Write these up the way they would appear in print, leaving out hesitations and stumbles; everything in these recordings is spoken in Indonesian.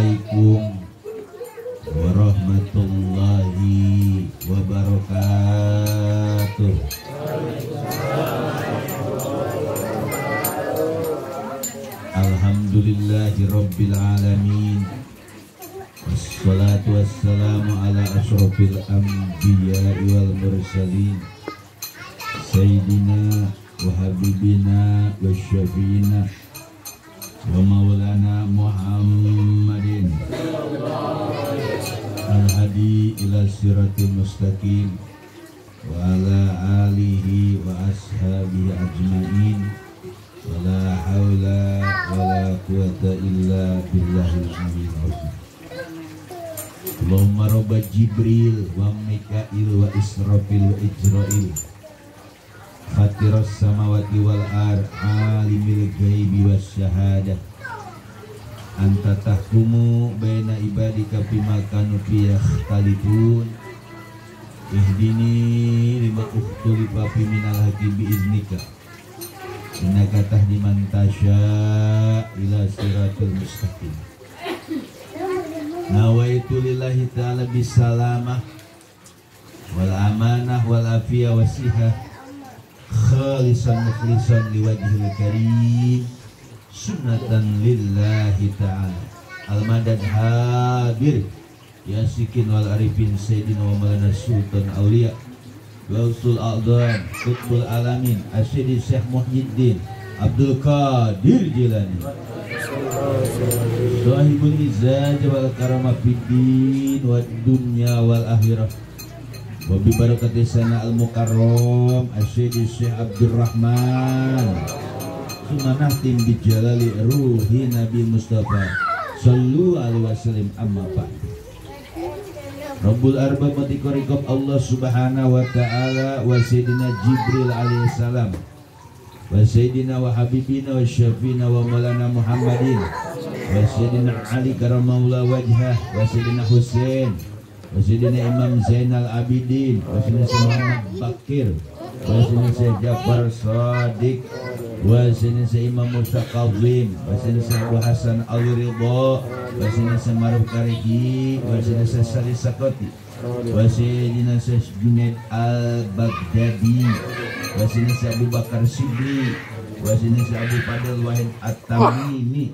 Assalamualaikum warahmatullahi wabarakatuh. Alhamdulillahi rabbil alamin. Wassalatu wassalamu ala asyrafil anbiya'i wal mursalin Sayyidina wa habibina wa syafiina wa maulana Muhammadin al-hadi ila siratil mustaqim wa ala alihi wa ashabihi ajma'in wa la hawla wa la quwata illa billahil aliyyil azim. Allahumma rabba Jibril wa Mikail wa Israfil wa Ijrail Fatiras samawati wal ar alimil ghaibi was syahadah anta tahkumu baina ibadika fima kanu fihi yakhtalifun ihdini lima ukhtulifa fi minal haqqi bi iznika innaka tahdi man tasya ila siratal mustaqim. Nawaitu lillahi ta'ala bisalamah wal amanah wal afiyah wasihah khalisan mukhlisan liwajhil karim sunnatan lillahi ta'ala al-madad hadir yasikin wal arifin sayyidina wa malana sultan awliya gausul a'zam qutbul alamin asyidi Syekh Muhyiddin Abdul Qadir Jilani sahibul izaj wal karamah fid din wad dunya wal akhirah wa bi barakati sana al mukarram asyidi Syekh Abdurrahman sumanah tim bi jalali ruhi Nabi Mustafa sallu alaihi wasallam amma ba'd. Rabbul arbab matiqorikob Allah subhanahu wa ta'ala wa sayyidina Jibril alaihi salam wa sayyidina wa habibina wa syafina wa maulana Muhammadin wa sayyidina Ali karamahullah wajhah wa sayyidina Husain wa sayyidina Imam Zainal Abidin wa sayyidina Muhammad Bakir wa sayyidina Syekh Jafar Shadiq wa sayyidina Imam Musa Kazim wa sayyidina Abu Hasan Al-Ridha wa sayyidina Maruf Kariki wa sayyidina Salih Sakoti wa sayyidina Junaid Al-Baghdadi wa sayyidina Abu Bakar Siddiq wa sayyidina Abu Fadl Wahid At-Tamimi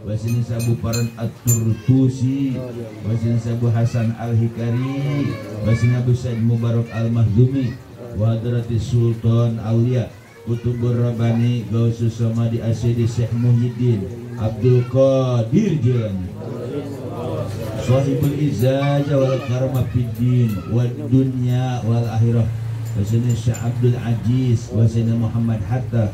wa sayyidina Abu Paran At-Turtusi wa sayyidina Abu Hasan Al-Hikari wa sayyidina Abu Said Mubarak Al-Mahdumi wa hadratis Sultan Aulia Kutubur Rabbani Gausus Samadi Asyidi Syekh Muhyiddin Abdul Qadir Jilani sahibul izaja wal karamah fid din wad dunya wal akhirah wa sayyidina Syekh Abdul Aziz wa sayyidina Muhammad Hatta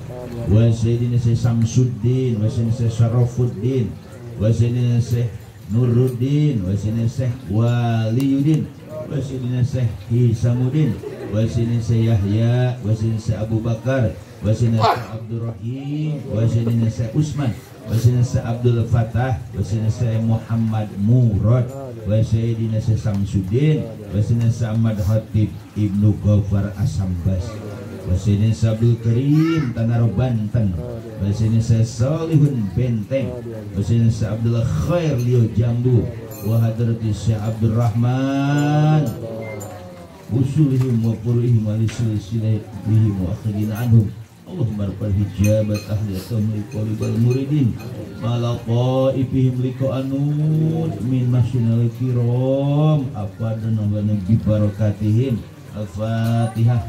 wa sayyidina Syekh Samsuddin wa sayyidina Syekh Syarafuddin wa sayyidina Syekh Nuruddin wa sayyidina Syekh Waliyuddin wa sayyidina Syekh Hisamuddin wa sayyidina Syekh Yahya wa sayyidina Syekh Abu Bakar wa sayyidina Syekh Abdul Rahim wa sayyidina Syekh Usman wa sayyidina Syekh Abdul Fatah wa sayyidina Syekh Muhammad Murad wa sayyidina Syekh Samsuddin wa sayyidina Syekh Ahmad Khatib Ibnu Ghaffar Asambas wa sayyidina Syekh Abdul Karim Tanah Banten wa sayyidina Syekh Salihun Benteng wa sayyidina Syekh Abdul Khair Liu Jambu wa hadratis Syekh Abdul Rahman usulihim wa furu'ihim wa lisilsilihim wa akhirina anhum Allahumma rabbal hijabat ahli atamli qalibal muridin mala qaifihim liqa'anud min masyinal kiram afadan wa nabi barakatihim al-fatihah.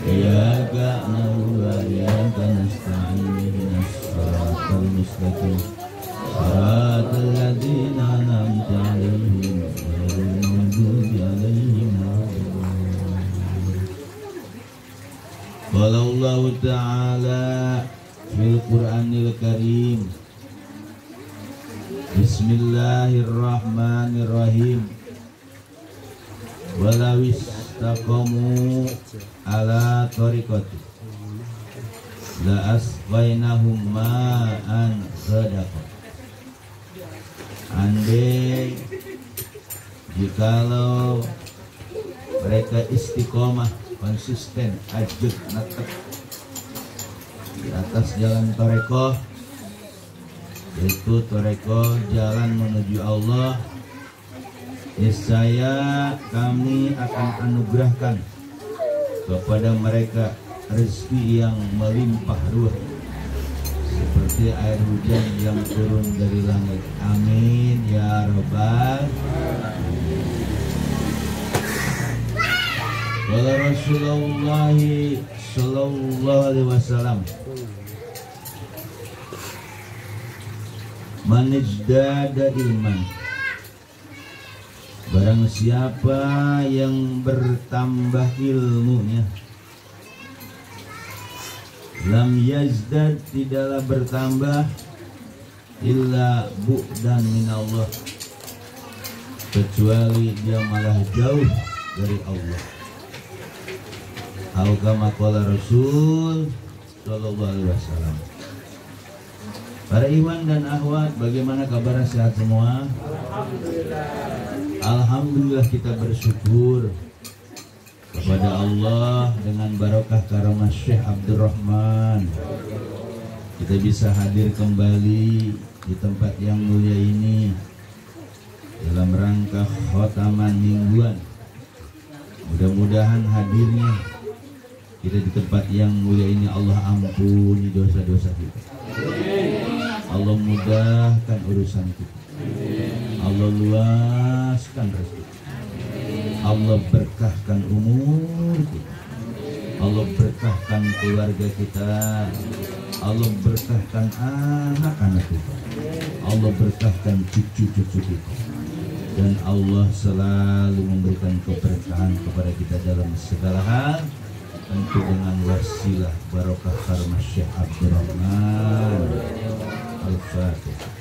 Iyyaka na'budu wa iyyaka nasta'in ihdinas siratal mustaqim siratal ladzina an'amta 'alaihim ghairil maghdubi 'alaihim waladdallin. Qala Allah ta'ala fil Qur'anil Karim Bismillahirrahmanirrahim walau istaqamu ala tariqati la asqainahum ma'an ghadaqa. Andai jikalau mereka istiqomah konsisten, ajeg, netek di atas jalan Torekoh, yaitu Torekoh jalan menuju Allah. Niscaya kami akan anugerahkan kepada mereka rezeki yang melimpah ruah seperti air hujan yang turun dari langit. Amin ya rabbal alamin. Qala Rasulullah sallallahu alaihi wasallam, man izdada ilman, barang siapa yang bertambah ilmunya, lam yazdad, tidaklah bertambah, illa bu'dan minallah, kecuali dia malah jauh dari Allah. Atau kama qala Rasul sallallahu alaihi wasallam. Para ikhwan dan akhwat, bagaimana kabar, sehat semua? Alhamdulillah, kita bersyukur kepada Allah dengan barokah karamah Syekh Abdurrahman. Kita bisa hadir kembali di tempat yang mulia ini dalam rangka khotaman mingguan. Mudah-mudahan hadirnya kita di tempat yang mulia ini Allah ampuni dosa-dosa kita. Allah mudahkan urusan kita. Allah luaskan rezeki. Allah berkahkan umur kita. Allah berkahkan keluarga kita. Allah berkahkan anak-anak kita. Allah berkahkan cucu-cucu kita. Dan Allah selalu memberikan keberkahan kepada kita dalam segala hal, tentu dengan wasilah barokah karamah Syekh Abdurrahman. Al-Fatihah.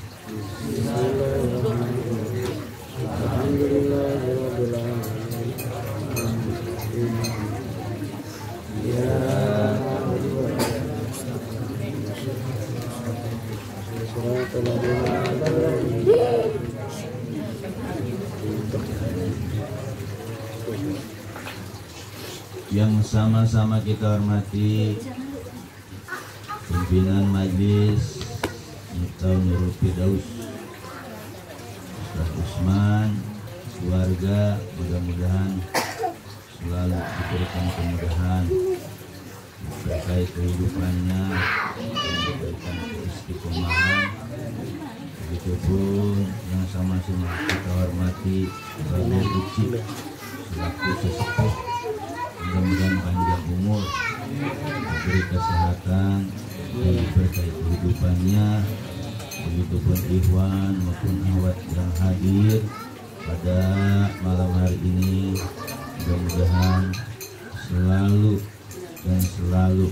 Yang sama-sama kita hormati pimpinan majelis Miftahul Nurul Firdaus, Ustaz Usman, keluarga, mudah-mudahan selalu diberikan kemudahan terkait kehidupannya, diberikan keistiqomahan. Begitupun yang sama-sama kita hormati Bapak Uci selaku sesepuh, mudah-mudahan panjang umur, diberi kesehatan dan berkait kehidupannya. Begitupun ikhwan maupun akhwat yang hadir pada malam hari ini, mudah-mudahan selalu dan selalu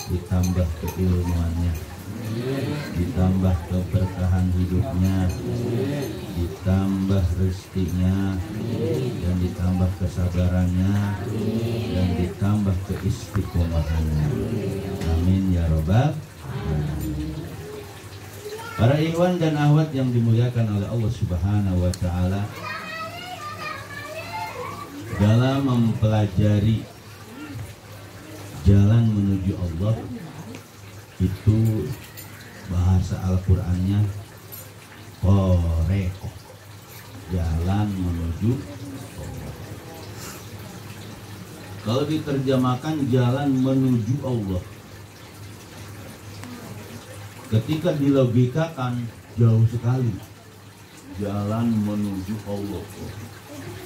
ditambah keilmuannya, ditambah keberkahan hidupnya, ditambah rezekinya, dan ditambah kesabarannya, dan ditambah keistiqomahannya. Amin ya robbal alamin. Para ikhwan dan akhwat yang dimuliakan oleh Allah Subhanahu wa taala, dalam mempelajari jalan menuju Allah, itu bahasa Al-Qur'annya Torekoh, jalan menuju Allah. Kalau diterjemahkan jalan menuju Allah, ketika dilogikakan jauh sekali, jalan menuju Allah,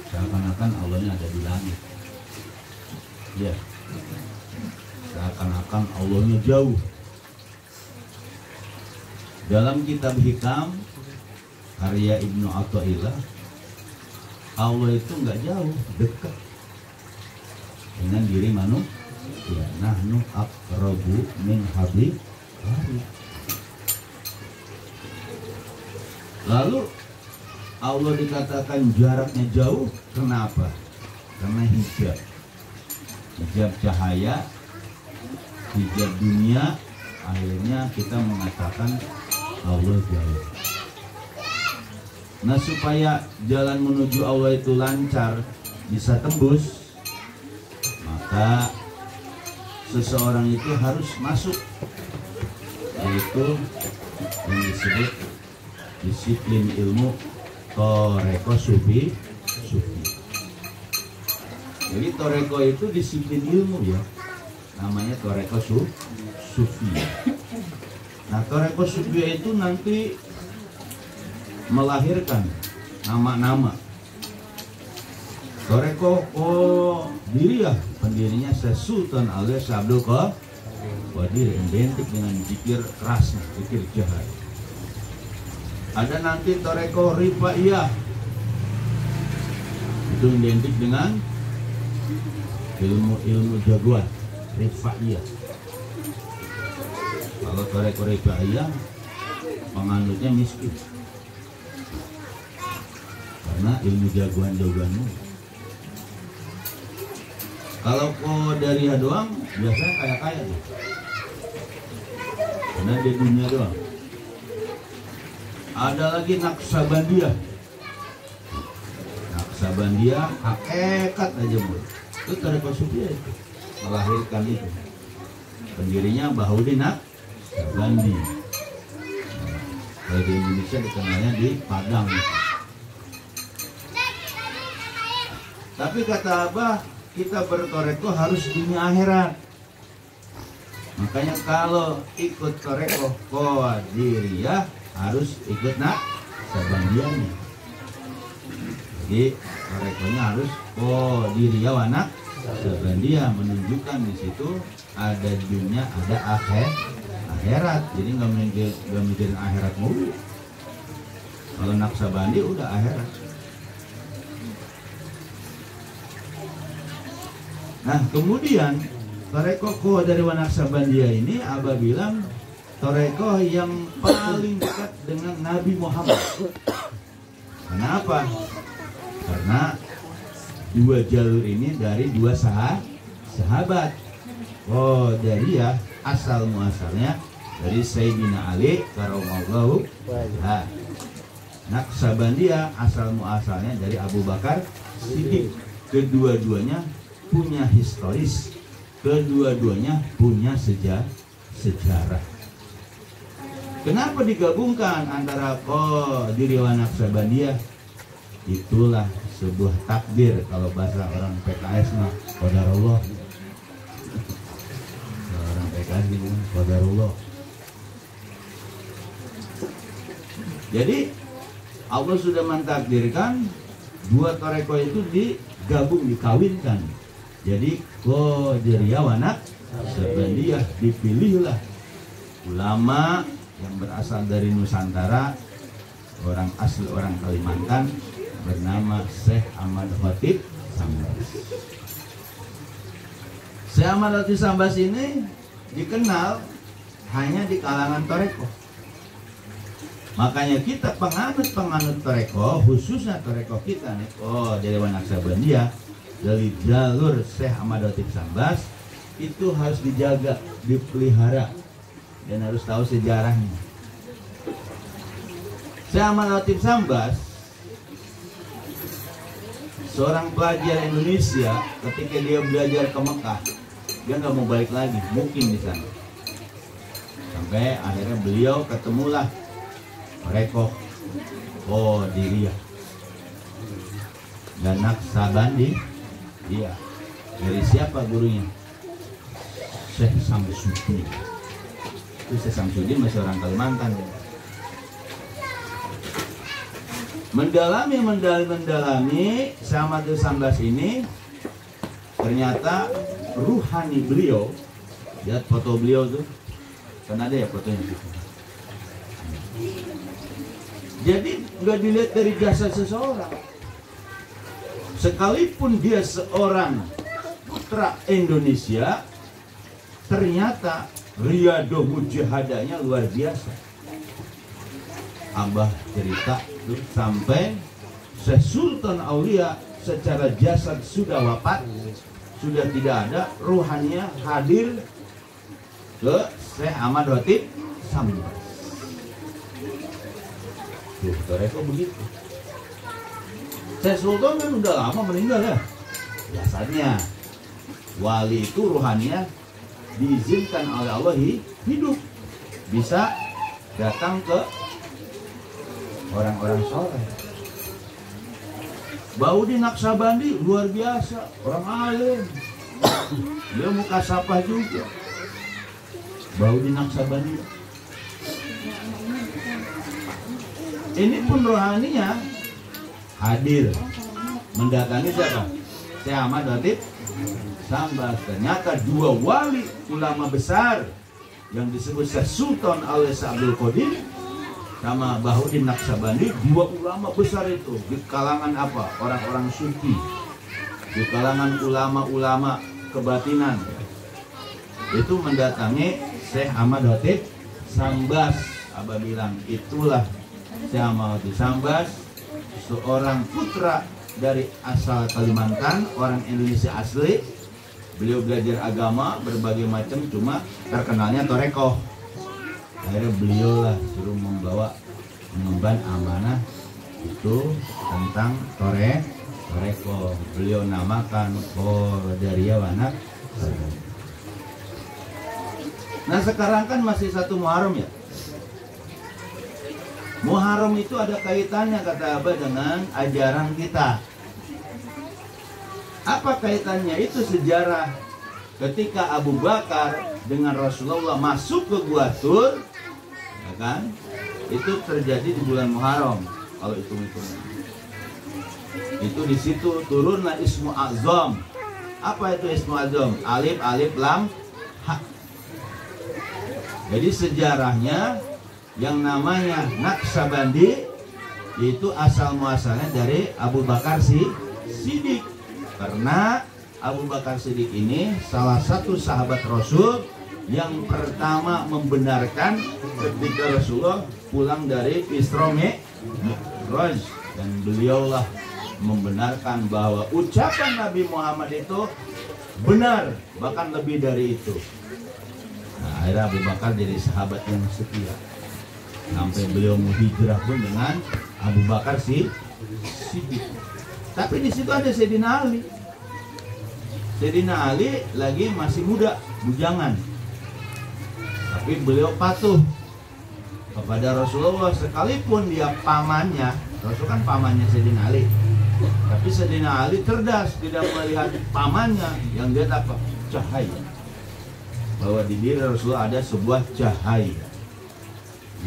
seakan-akan Allahnya ada di langit, ya, seakan-akan Allahnya jauh. Dalam kitab Hikam karya Ibnu Athaillah, Allah itu nggak jauh, dekat dengan diri manusia. Nahnu aqrabu min hablil warid. Lalu Allah dikatakan jaraknya jauh, kenapa? Karena hijab cahaya, hijab dunia, akhirnya kita mengatakan Allah jauh. Nah, supaya jalan menuju Allah itu lancar, bisa tembus, maka maka seseorang itu harus masuk, yaitu yang disebut disiplin ilmu toreko sufi. Jadi toreko itu disiplin ilmu ya, namanya toreko sufi. Nah toreko sufi itu nanti melahirkan nama-nama. Toreko Qadiriyah, pendirinya Syekh Sultan alias Abdul Qadir, identik dengan zikir keras, zikir jahat. Ada nanti Toreko Rifaiyah, itu identik dengan ilmu jagoan, Rifaiyah. Kalau Toreko Rifaiyah penganutnya miskin, karena ilmu jagoan-jagoanmu. Kalau Qadariyah doang biasanya kaya-kaya nih, karena di dunia doang. Ada lagi Naqsabandiyah. Naqsabandiyah hakikat aja bu. Itu Toreko Sufi itu melahirkan itu. Pendirinya Bahaudin Naqsabandi. Kalau di Indonesia dikenalnya di Padang. Tapi kata Abah, kita bertoreko harus dunia akhirat. Makanya kalau ikut toreko Qadiriyah harus ikut Naqsabandiyahnya. Jadi torekonya harus Qadiriyah wa Naqsabandiyah, menunjukkan di situ ada dunia, ada akhirat. Jadi nggak mikirin akhirat mulu. Kalau Naqsabandi udah akhirat. Nah kemudian toreko Qadiriyah Naqsabandiyah ini Abah bilang toreko yang paling dekat dengan Nabi Muhammad. Kenapa? Karena dua jalur ini dari dua sahabat. Qadiriyah asal muasalnya dari Sayyidina Ali karamallahu wajhah. Naqsabandiyah asal muasalnya dari Abu Bakar Siddiq. Kedua-duanya punya historis, kedua-duanya punya sejarah. Kenapa digabungkan antara Qadiriyah dan Naqsabandiyah? Itulah sebuah takdir, kalau bahasa orang PKS mah qadarullah. Orang PKS itu qadarullah. Jadi Allah sudah mentakdirkan dua toreko itu digabung, dikawinkan. Jadi Qadiriyah wa Naqsabandiyah, dipilihlah ulama yang berasal dari Nusantara, orang asli orang Kalimantan, bernama Syekh Ahmad Khatib Sambas. Syekh Ahmad Khatib Sambas ini dikenal hanya di kalangan toreko. Makanya kita penganut toreko, khususnya toreko kita nih, Qadiriyah wa Naqsabandiyah, dari jalur Syekh Ahmad Khatib Sambas itu harus dijaga, dipelihara, dan harus tahu sejarahnya. Syekh Ahmad Khatib Sambas seorang pelajar Indonesia, ketika dia belajar ke Mekah, dia nggak mau balik lagi, mungkin di sana. Sampai akhirnya beliau ketemulah toreko Qadiriyah dan Naqsabandiyah. Iya. Dari siapa gurunya? Syekh Samsuddin. Itu Syekh Samsuddin masih orang Kalimantan. Mendalami Syekh Ahmad Khatib Sambas ini, ternyata ruhani beliau, lihat foto beliau tuh, kan ada ya fotonya. Jadi nggak dilihat dari jasa seseorang. Sekalipun dia seorang putra Indonesia, ternyata riadoh mujahadanya luar biasa. Abah cerita tuh sampai Syekh Sultan Aulia secara jasad sudah wafat, sudah tidak ada, ruhannya hadir ke Syekh Ahmad Khatib Sambas. Tuh, toreko begitu. Syekh Sultan kan udah lama meninggal ya, jasadnya. Wali itu ruhannya diizinkan oleh Allah hidup, bisa datang ke orang-orang soleh. Baudin Naksabandi luar biasa, orang alim. Dia mukasafah juga. Baudin Naksabandi. Ini pun rohaninya hadir mendatangi siapa? Syekh Ahmad Latif Sambas. Ternyata dua wali ulama besar yang disebut Syekh Sultan alias Abdul Qadir sama Baudin Naksabandi, dua ulama besar itu di kalangan apa? Orang-orang sufi, di kalangan ulama-ulama kebatinan. Itu mendatangi Syekh Ahmad Latif Sambas. Abah bilang itulah Syekh Ahmad Latif Sambas, seorang putra dari asal Kalimantan, orang Indonesia asli. Beliau belajar agama berbagai macam, cuma terkenalnya torekoh. Akhirnya beliau lah suruh membawa mengemban amanah itu tentang toreko. Beliau namakan Qadariyah Wanak. Nah sekarang kan masih 1 Muharram ya. Muharram itu ada kaitannya kata Abah dengan ajaran kita. Apa kaitannya? Itu sejarah ketika Abu Bakar dengan Rasulullah masuk ke Gua Tur, ya kan? Itu terjadi di bulan Muharram. Kalau hitung-hitungan, itu di situ turunlah Ismu Azam. Apa itu Ismu Azam? Alif, alif, lam, ha. Jadi sejarahnya yang namanya Naksabandi itu asal muasalnya dari Abu Bakar Siddiq. Karena Abu Bakar Siddiq ini salah satu sahabat Rasul yang pertama membenarkan ketika Rasulullah pulang dari Isra Mi'raj, dan beliaulah membenarkan bahwa ucapan Nabi Muhammad itu benar, bahkan lebih dari itu. Nah, akhirnya Abu Bakar jadi sahabat yang setia sampai beliau mau hijrah pun dengan Abu Bakar Siddiq. Tapi di situ ada Sayyidina Ali. Sayyidina Ali lagi masih muda, bujangan. Tapi beliau patuh kepada Rasulullah sekalipun dia pamannya. Rasul kan pamannya Sayyidina Ali. Tapi Sayyidina Ali cerdas, tidak melihat pamannya, yang dia apa? Cahaya. Bahwa di diri Rasulullah ada sebuah cahaya.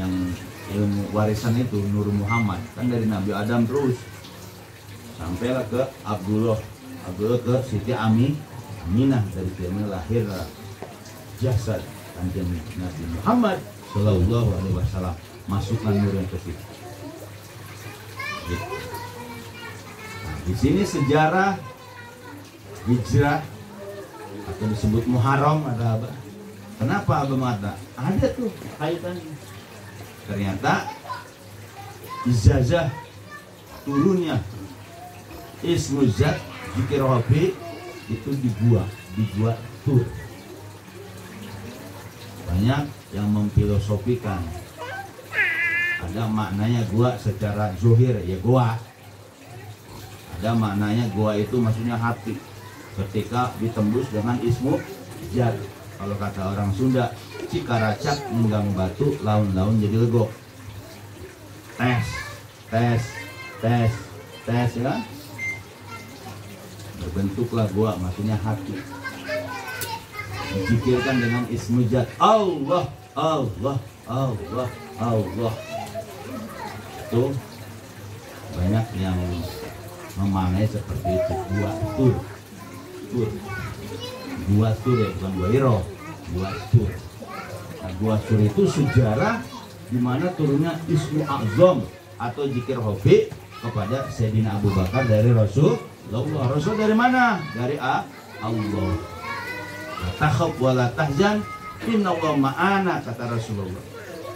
Yang ilmu warisan itu Nur Muhammad, kan dari Nabi Adam terus sampailah ke Abdullah ke Siti Aminah, dari sini lahir jasad kanjeng Nabi Muhammad Shallallahu Alaihi Wasallam, masukkan nur yang ke situ. Nah, di sini sejarah hijrah atau disebut Muharram ada apa? Kenapa Abah mengatakan? Ada tuh kaitannya. Ternyata ijazah turunnya Ismu Zat Zikir Hobi itu di Gua Tur. Banyak yang memfilosofikan, ada maknanya gua secara zuhir ya gua, ada maknanya gua itu maksudnya hati ketika ditembus dengan Ismu Zat. Kalau kata orang Sunda, cikaracak ninggang batu, laun-laun jadi legok. Tes ya. Berbentuklah gua, maksudnya hati. Dipikirkan dengan Ismu Zat. Allah. Itu banyak yang memaknai seperti itu. Gua Tur ya, bukan Gua Hiro. Gua Tur. Nah, Gua Tur itu sejarah di mana turunnya Ismu Azam atau Zikir Hobi kepada Sayyidina Abu Bakar dari Rasulullah. Rasul dari mana? Dari Allah. La takhaf wa la tahzan, innallaha ma'ana, kata Rasulullah.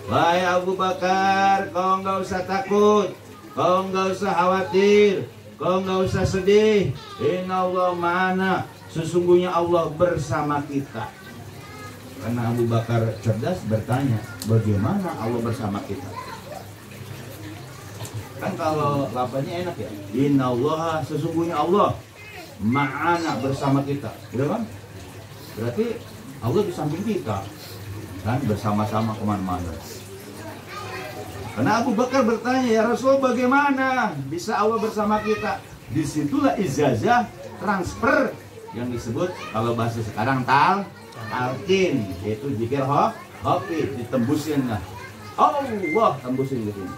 Wahai Abu Bakar, kau enggak usah takut, kau enggak usah khawatir, kau enggak usah sedih. Innallaha ma'ana, sesungguhnya Allah bersama kita. Karena Abu Bakar cerdas bertanya, bagaimana Allah bersama kita? Kan kalau lapanya enak ya. Innallaha, sesungguhnya Allah ma'ana, bersama kita. Udah kan? berarti Allah di samping kita kan, bersama-sama kemana-mana. Karena Abu Bakar bertanya, ya Rasul, bagaimana bisa Allah bersama kita? Disitulah ijazah transfer yang disebut kalau bahasa sekarang talqin, yaitu zikir hofi, ditembusin lah. Allah tembusin ke sini.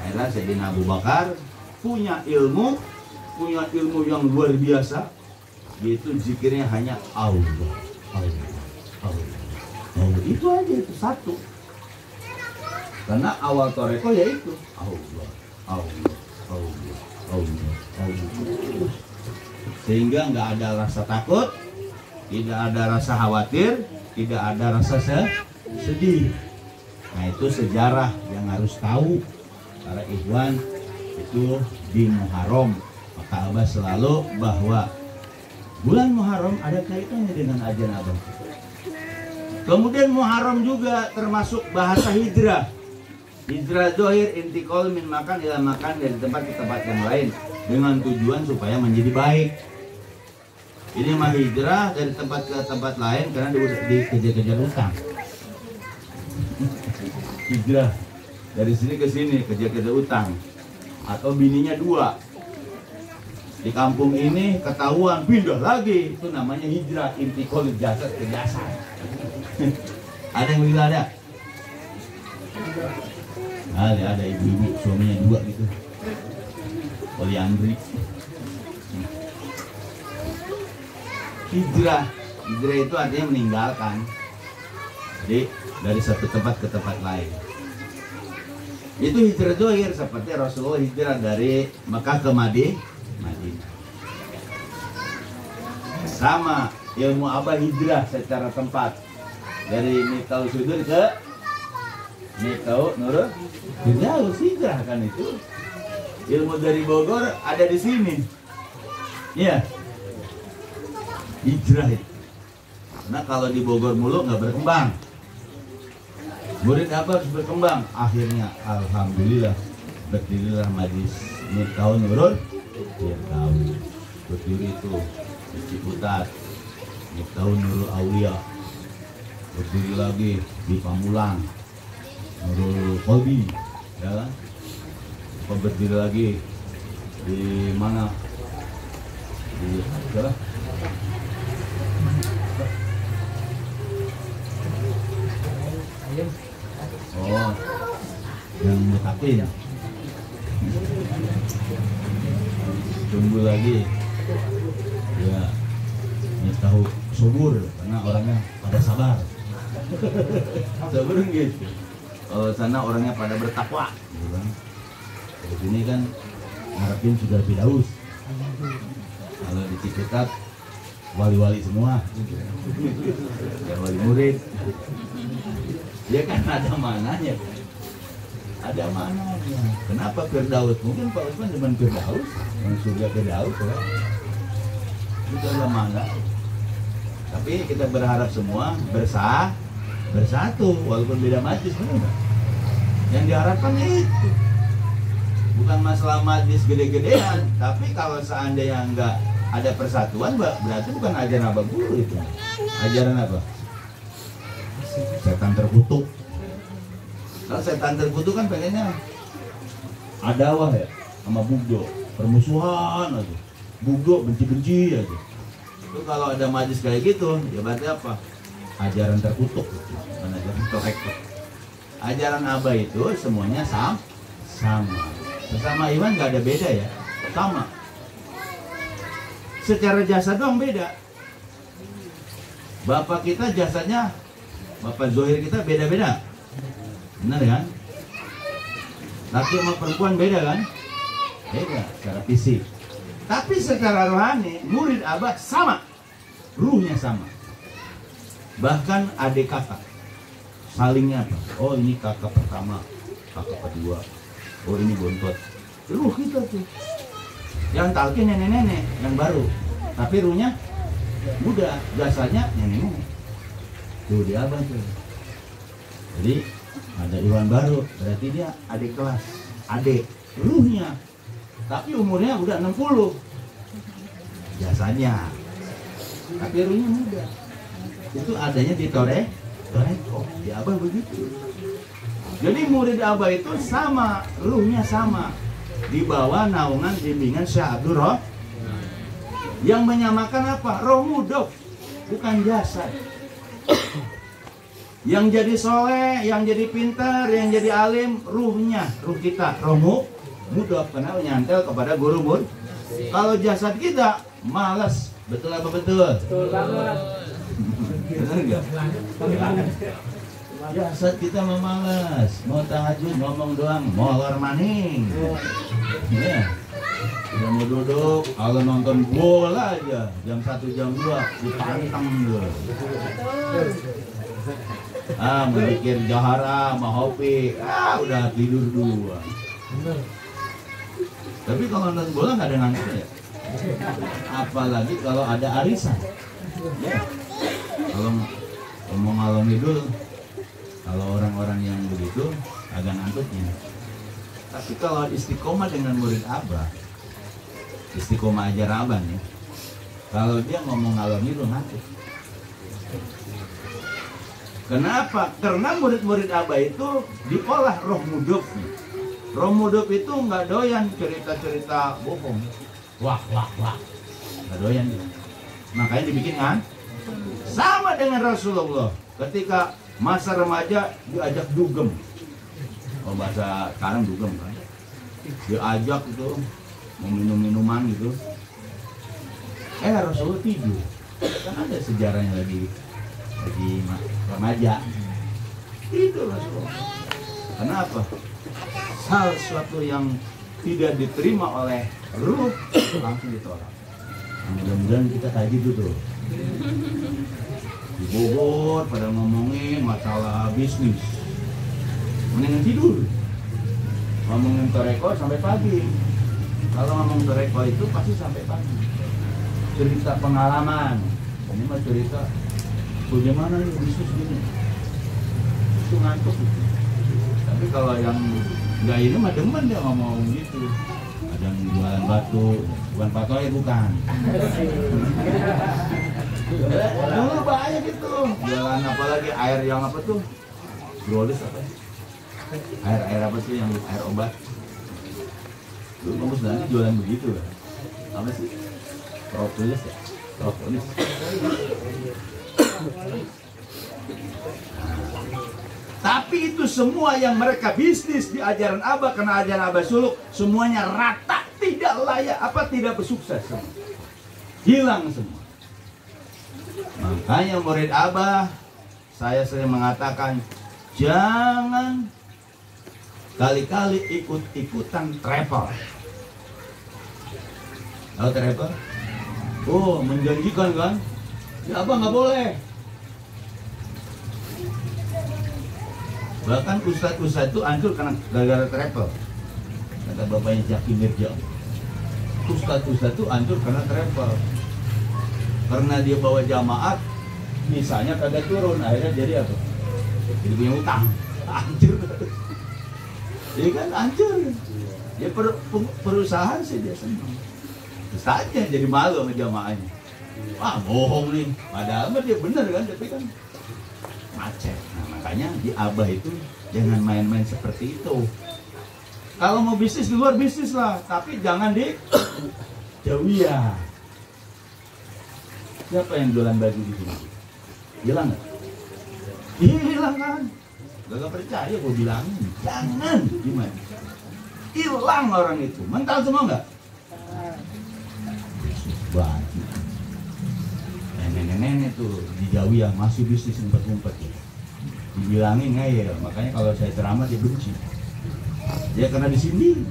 Akhirnya Sayyidina Abu Bakar punya ilmu yang luar biasa, yaitu zikirnya hanya Allah, Allah, Allah, Allah. Itu aja, itu satu. Karena awal toreko yaitu Allah, Allah, Allah, Allah, Allah. Sehingga nggak ada rasa takut, tidak ada rasa khawatir, tidak ada rasa sedih. Nah, itu sejarah yang harus tahu para ikhwan. Itu di Muharram. Maka Abah selalu bahwa bulan Muharram ada kaitannya dengan ajan Abah. Kemudian Muharram juga termasuk bahasa hijrah. Hijrah zahir intikal min makan ila makan, dari tempat ke tempat yang lain dengan tujuan supaya menjadi baik. Ini mah hijrah dari tempat ke tempat lain karena dikejar-kejar utang. Hijrah dari sini ke sini kejar-kejar utang. Atau bininya dua, di kampung ini ketahuan pindah lagi, itu namanya hijrah intikal jasad ke jasad. Ada yang begitu ada? Ada ibu-ibu suaminya dua gitu, poliandri. Hijrah itu artinya meninggalkan, jadi dari satu tempat ke tempat lain. Itu hijrah zahir, seperti Rasulullah hijrah dari Mekah ke Madinah. Sama ilmu Abah hijrah secara tempat dari Mitau Sudur ke Mitau Nurul Firdaus, hijrah kan itu. Ilmu dari Bogor ada di sini. Iya. Hijrah itu. Karena kalau di Bogor mulu nggak berkembang. Murid apa harus berkembang? Akhirnya alhamdulillah berdirilah Majelis Mitau Nurul Firdaus. Berdiri itu di Ciputat, Mitau Nurul Aulia. Berdiri lagi di Pamulang, Nurul Kolbi, ya kan? Berdiri lagi di mana? Di apa? Oh, yang mutakin. Tunggu lagi. Ya, ini tahu subur karena orangnya pada sabar. Sabar gitu. Sana orangnya pada bertakwa. Di sini kan ngarepin sudah Firdaus. Kalau di Ciputat wali-wali semua. Ya wali murid. Ya kan ada mananya, ada mananya. Kenapa Firdaus? Mungkin Pak Usman cuma Firdaus, yang surga Firdaus, ya. Itu ada mana. Tapi kita berharap semua bersatu, walaupun beda majlis, benar. Yang diharapkan itu bukan masalah majlis gede-gedean, tapi kalau seandainya nggak ada persatuan, berarti bukan ajaran Abah Guru itu. Ajaran apa? Setan terkutuk. Kalau setan terkutuk kan pengennya adawah ya sama bugdo, permusuhan aja. Bugdo benci-benci aja. Itu kalau ada majlis kayak gitu, ya berarti apa? Ajaran terkutuk, bukan ajaran terkutuk. Ajaran Abah itu semuanya sama. Sesama iman nggak ada beda ya, sama. Secara jasa doang beda. Bapak kita jasanya, Bapak Zohir kita beda-beda, benar kan? Laki sama perempuan beda kan? Beda secara fisik. Tapi secara rohani, murid Abah sama, ruhnya sama. Bahkan adik kakak, salingnya apa? Oh ini kakak pertama, kakak kedua. Oh ini bontot. Ruh kita tuh. Yang talqin nenek-nenek, yang baru. Tapi ruhnya muda, jasanya nenek-nenek. Tuh dia Abah tuh. Jadi ada Iwan baru, berarti dia adik kelas, adik ruhnya, tapi umurnya udah 60 jasanya, tapi ruhnya muda. itu adanya di Toreko. Di Abah begitu. Jadi murid Abah itu sama, ruhnya sama, di bawah naungan bimbingan Syekh Abdul Roh. Yang menyamakan apa? Roh mudok, bukan jasad. Yang jadi soleh, yang jadi pintar, yang jadi alim, ruhnya, ruh kita, roh mudok, karena nyantel kepada guru mud. Kalau jasad kita malas, betul apa betul? Betul banget. Benar nggak? Jasad kita memalas, mau tahajud ngomong doang, molor maning. Ya. Udah mau duduk, kalau nonton bola aja jam 1 jam 2 dipantang dulu. Memikir jahara, mahopi, udah tidur dua. Tapi kalau nonton bola nggak ada ngantuk ya. Apalagi kalau ada arisan. Ya. Kalau ngomong ngalor ngidul, kalau orang-orang yang begitu agak ngantuknya. Tapi kalau istiqomah dengan murid Abah, istiqomah ajar Abah nih, kalau dia ngomong ngalor ngidul ngantuk. Kenapa? Karena murid-murid Abah itu diolah roh muduk. Roh muduk itu nggak doyan cerita-cerita bohong. Wah. Nggak doyan dia. Makanya dibikin kan? Sama dengan Rasulullah. Ketika masa remaja diajak dugem. Oh, bahasa sekarang dugem kan. Diajak itu mau minum-minuman gitu. Rasulullah tidur. Kan ada sejarahnya lagi remaja. Tidur Rasulullah. Kenapa? Sesuatu yang tidak diterima oleh ruh langsung ditolak. Mudah-mudahan kita kaji dulu. Di Bogor pada ngomongin masalah bisnis, mendingan tidur. Ngomongin Toreko sampai pagi. Kalau ngomong Toreko itu pasti sampai pagi. Cerita pengalaman, ini mah cerita bagaimana nih bisnis gini, itu ngantuk gitu. Tapi kalau yang nggak ini mah demen dia ngomong gitu. Ada yang jualan batu, bukan patoy bukan. Dulu bahaya gitu. Jualan apalagi air yang apa tuh? Hidrolis apa? Air apa sih yang air obat? Dulu kamu nanti jualan begitu lah. Apa sih? Propolis ya? Propolis. Tapi itu semua yang mereka bisnis di ajaran Abah, karena ajaran Abah Suluk semuanya rata, tidak layak, tidak bersukses semua. Hilang semua. Makanya murid Abah, saya sering mengatakan jangan kali-kali ikut-ikutan travel. Tahu travel? Oh, menjanjikan kan? Ya Abah nggak boleh. Bahkan ustadz-ustadz itu hancur karena gara-gara travel. Kata bapaknya Jaki Mirja, ustadz-ustadz itu hancur karena travel. Karena dia bawa jamaat, misalnya kagak turun, akhirnya jadi apa? Jadi punya utang, hancur. Jadi kan hancur. Dia perusahaan sih dia senang. Ustadznya jadi malu sama jamaahnya. Wah bohong nih, padahal dia bener kan, tapi kan macet. Nah, makanya di Abah itu jangan main-main seperti itu. Kalau mau bisnis di luar bisnis lah, tapi jangan di Jawiyah. Siapa yang jualan baju di sini? Hilang nggak? Hilang kan? Gak percaya gue bilangin, jangan. Gimana? Hilang orang itu. Mental semua nggak? Baju. Nenek-nenek tuh di Jawiyah masih bisnis ngumpet-ngumpet. Dibilangin ngeyel, makanya kalau saya ceramah dia benci. Ya karena di sini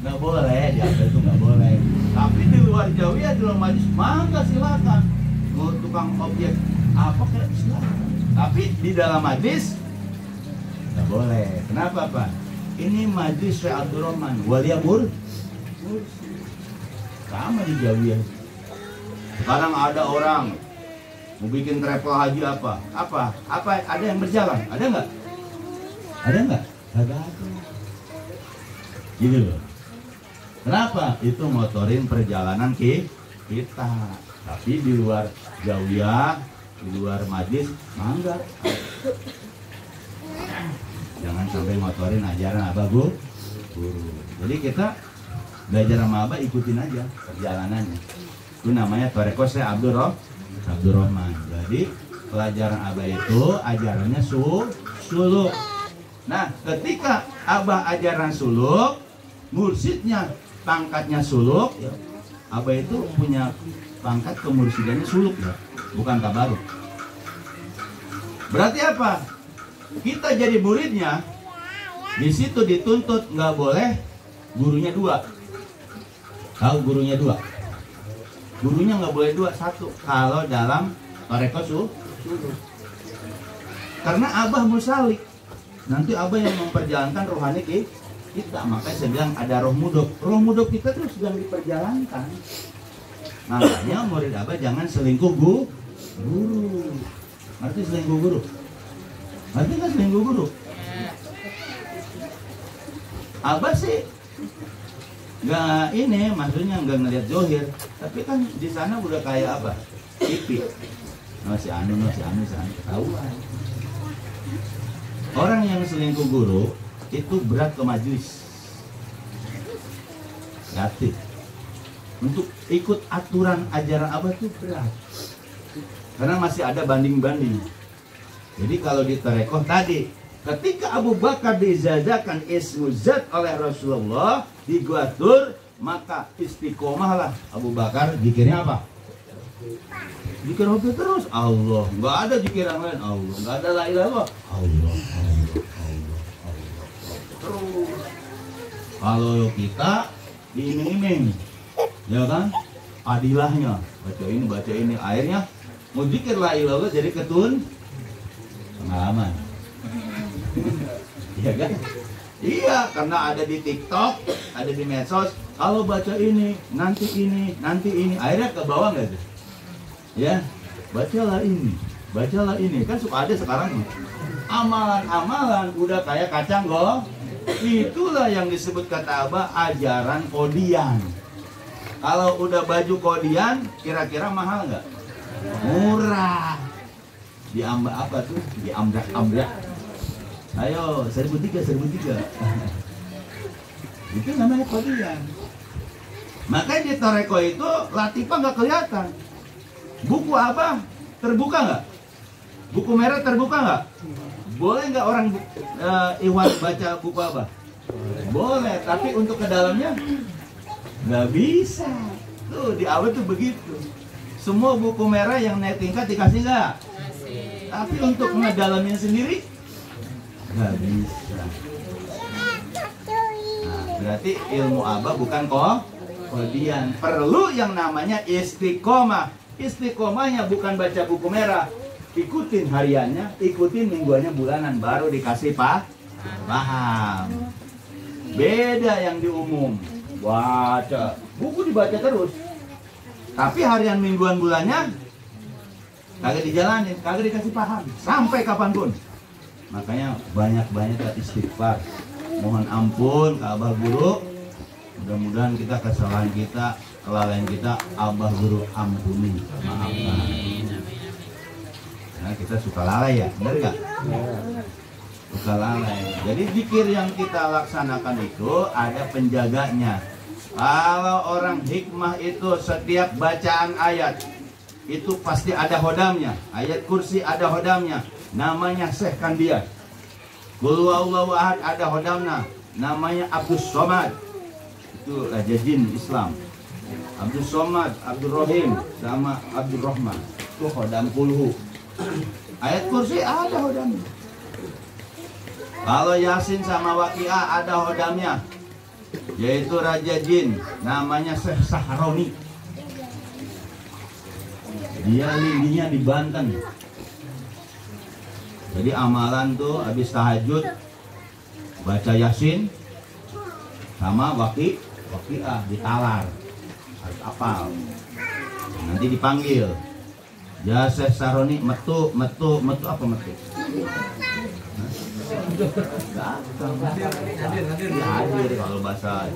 nggak boleh, di atas itu nggak boleh. Tapi di luar Jawiyah, di luar majlis, mangga silakan. Mau tukang objek apa kayak silakan. Tapi di dalam majlis nggak boleh. Kenapa Pak? Ini majlis Syekh Abdul Rahman, Waliabur. Sama di Jawiyah. Sekarang ada orang mau bikin travel haji apa? Ada yang berjalan? Ada nggak? Ada nggak? Ada. Gitu loh. Kenapa? Itu motorin perjalanan kita. Tapi di luar Jawiyah di luar majlis, mangga. Jangan sampai ngotorin ajaran abah guru. Jadi kita belajar sama abah, ikutin aja perjalanannya. Itu namanya Toreko Syekh Abdurrahman. Jadi pelajaran abah itu ajarannya suluk. Nah, ketika abah ajaran suluk, mursyidnya pangkatnya suluk, ya, abah itu punya pangkat kemursidannya suluk ya, bukan tabaruk. Berarti apa? Kita jadi muridnya, di situ dituntut nggak boleh gurunya dua. Tahu gurunya dua? Gurunya nggak boleh dua, satu. Kalau dalam Toreko suluk. Karena abah musalik. Nanti abah yang memperjalankan rohani kita. Makanya saya bilang ada roh mudok. Roh mudok kita terus sedang diperjalankan. Makanya murid abah jangan selingkuh guru. Arti selingkuh guru? Arti nggak selingkuh guru? Abah sih nggak ini, maksudnya nggak ngeliat zohir. Tapi kan di sana udah kayak apa? Tipi. Si anu ketahuan. Orang yang selingkuh guru itu berat ke majelis. Gratis. Untuk ikut aturan ajaran abah itu berat. Karena masih ada banding-banding. Jadi kalau di Tarekoh tadi, ketika Abu Bakar diizazakan ismu zat oleh Rasulullah di Gua Tur, maka istiqomahlah Abu Bakar. Zikirnya apa? Zikir hobi terus Allah, nggak ada zikir yang lain. Allah, nggak ada la ilaha illallah. Allah. Terus kalau kita diiming-iming, ya kan, adilahnya baca ini, akhirnya mau zikir la ilaha illallah jadi ketun pengalaman. Iya kan? Iya, karena ada di TikTok, ada di medsos. Kalau baca ini, nanti ini, akhirnya ke bawah nggak tuh? Ya, bacalah ini, kan suka ada sekarang amalan-amalan udah kayak kacang go. Itulah yang disebut kata abah ajaran kodian. Kalau udah baju kodian, kira-kira mahal nggak? Murah. Diambak apa tuh? Diambrak. Ayo, 1.300. Itu namanya kodian. Makanya di Toreko itu latifah nggak kelihatan. Buku apa? Terbuka nggak? Buku merah terbuka nggak? Boleh nggak orang Iwan baca buku apa? Boleh, tapi untuk ke dalamnya nggak bisa. Tuh di awal tuh begitu. Semua buku merah yang naik tingkat dikasih nggak? Tapi untuk ngedalamin sendiri nggak bisa. Nah, berarti ilmu abah bukan kodian. Perlu yang namanya istiqomah. Istiqomahnya bukan baca buku merah, ikutin hariannya, ikutin mingguannya, bulanan, baru dikasih paham. Beda yang di umum, baca buku dibaca terus, tapi harian, mingguan, bulannya kagak dijalanin, kagak dikasih paham sampai kapanpun. Makanya banyak-banyak istighfar, mohon ampun ke abah guru. Mudah-mudahan kita kesalahan kita, kelalaian kita, abah guru ampuni, maafkan. Nah, kita suka lalai ya, benar gak? Suka lalai. Jadi zikir yang kita laksanakan itu ada penjaganya. Kalau orang hikmah itu setiap bacaan ayat itu pasti ada hodamnya. Ayat kursi ada hodamnya, namanya Syekh Kandia. Qul huwallahu ahad ada hodamnya, namanya Abdus Somad. Itu Raja Jin Islam. Abdul Somad, Abdul Rahim, sama Abdul Rahman. Itu hodam kulhu. Ayat kursi ada hodamnya. Kalau Yasin sama Waqiah ada hodamnya, yaitu Raja Jin, namanya Syekh Sahroni. Dia lindinya di Banten. Jadi amalan tuh habis tahajud baca Yasin sama Waqiah ditalar. Harus apal. Nanti dipanggil. Ya Syekh Sahroni metu apa metu? Hadir kalau bahasa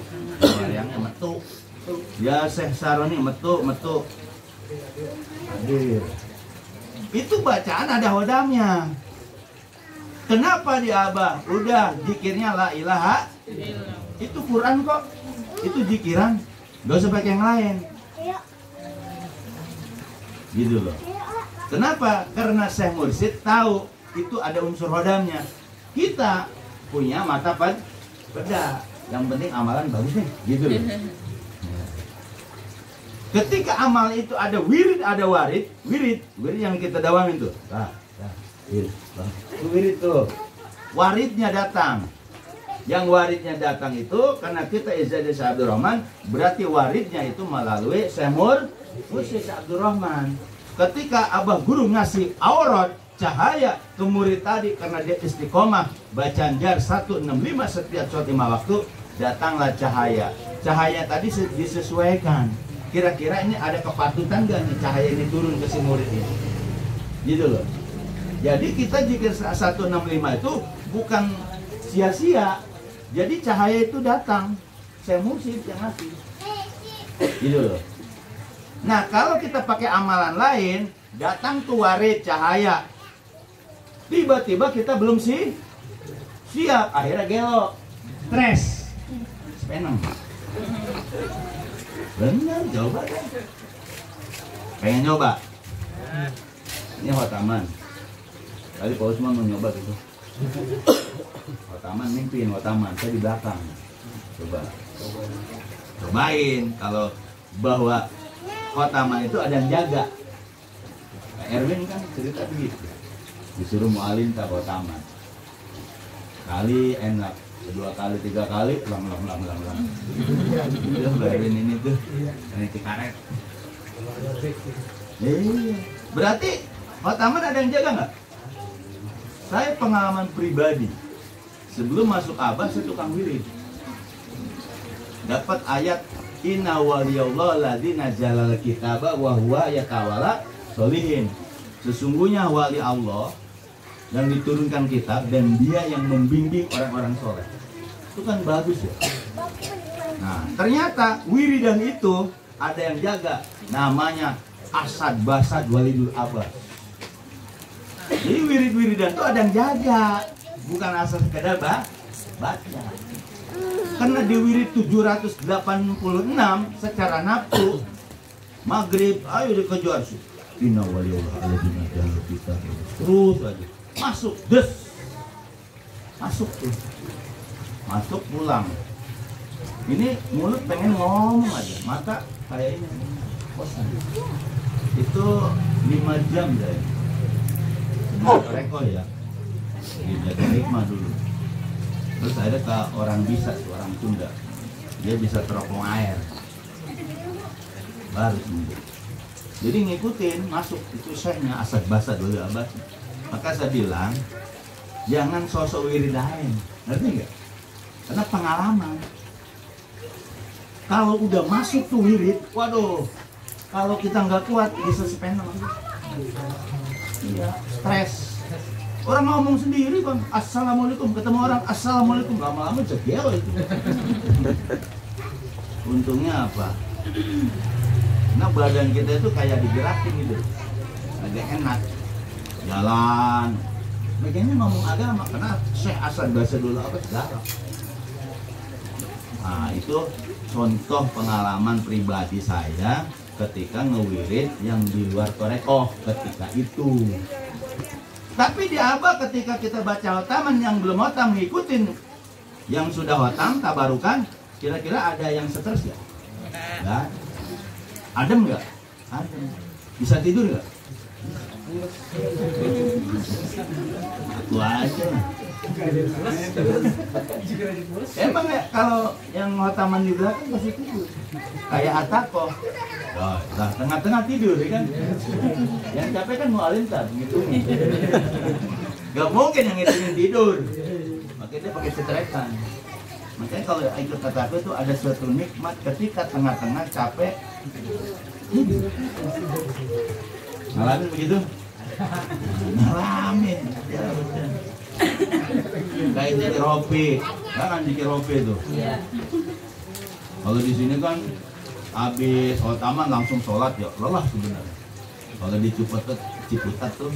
yang metu. Ya Syekh Sahroni metu. Hadir. itu bacaan ada hodamnya. Kenapa di Abah? Udah zikirnya la ilaha. Itu Quran kok. Itu zikiran. Gak usah pakai yang lain. Gitu loh. Kenapa? Karena Syekh Mursyid tahu itu ada unsur hodamnya. Kita punya mata peda. Yang penting amalan bagus nih. Gitu loh. Ketika amal itu ada wirid, ada warid. Wirid yang kita dawamin tuh. Wirid tuh. Waridnya datang. Yang waridnya datang itu karena kita izadeh Syekh Abdul Rahman, berarti waridnya itu melalui Syekh Mursyid Abdurrahman. Ketika Abah Guru ngasih aurat cahaya ke murid tadi karena dia istiqomah bacaan jar 165 setiap sholat 5 waktu, datanglah cahaya. Cahaya tadi disesuaikan. Kira-kira ini ada kepatutan gak nih cahaya ini turun ke si murid ini? Gitu loh. Jadi kita jika 165 itu bukan sia-sia. Jadi cahaya itu datang. Syekh Mursyid yang ngasih. Gitu loh. Nah kalau kita pakai amalan lain, datang tuh warid cahaya. Tiba-tiba kita belum siap. Akhirnya gelo. Stres. Peneng. Benar, coba deh. Pengen nyoba. Ini khotaman. Tadi Pak Usman mau nyoba gitu. Khotaman mimpin, khotaman. Saya di belakang. Cobain kalau bahwa khotaman itu ada yang jaga. Pak Erwin kan cerita begitu. Disuruh mualim tak khotaman. Kali enak. 2 kali, 3 kali, ulang. Itu bayarin ini tuh, ini cikaret. Berarti khotaman ada yang jaga nggak? Saya pengalaman pribadi, sebelum masuk Abah saya tukang wirid. Dapat ayat Inna waliyallahu alladzi nazzalal kitaba wa huwa yatawalla sholihin. Sesungguhnya wali Allah yang diturunkan kitab dan dia yang membimbing orang-orang soleh. Itu kan bagus ya. Nah ternyata wiridan itu ada yang jaga. Namanya Asad Basad Walidul Abah. Jadi wirid-wiridan itu ada yang jaga. Bukan asal sekedar baca. Karena di wirid 786 secara nafsu maghrib ayo dikejar sih. Inna waliyullah alladzi nazzala kitab. Terus aja. Masuk, masuk tuh, masuk pulang. Ini mulut pengen ngomong aja, mata kayak ini kosan. Itu 5 jam deh. Reko ya, jaga hikmah dulu. Terus ada ke orang bisa, orang Sunda, dia bisa teropong air, baru sembuh. Jadi ngikutin masuk itu syekhnya Asad Basad dulu abad. Maka saya bilang, jangan sosok wiridain, ngerti nggak? Karena pengalaman. Kalau udah masuk tuh wirid, waduh, kalau kita nggak kuat bisa sepenang. Iya, stres. Orang ngomong sendiri kan, assalamualaikum, ketemu orang assalamualaikum, lama-lama jegel itu. Untungnya apa? Nah badan kita itu kayak digerakin gitu, agak enak. Jalan, bagiannya ngomong agama karena Syekh Asad Basad dulu apa segala. Nah itu contoh pengalaman pribadi saya ketika ngewirid yang di luar torekoh ketika itu. Tapi di Abah ketika kita baca hotaman yang belum hotam ngikutin yang sudah hotam tabarukan, kira-kira ada yang stres ya? Enggak. Adem nggak? Adem. Bisa tidur nggak? Aku aja. Emang ya kalau yang hotaman di belakang pasti tidur. Kayak Atako. Nah, tengah-tengah tidur ya kan. Yang capek kan mualim tak gitu. Gak mungkin yang ngitungin tidur. Makanya dia pakai setrekan. Makanya kalau ikut Atako itu ada suatu nikmat ketika tengah-tengah capek. Ngalamin begitu? Ngalamin ya, kayak jadi rope, kan jadi rope tuh. Kalau di sini kan habis sholat taman langsung sholat ya lelah sebenarnya. Kalau di Cipetet Ciputat tuh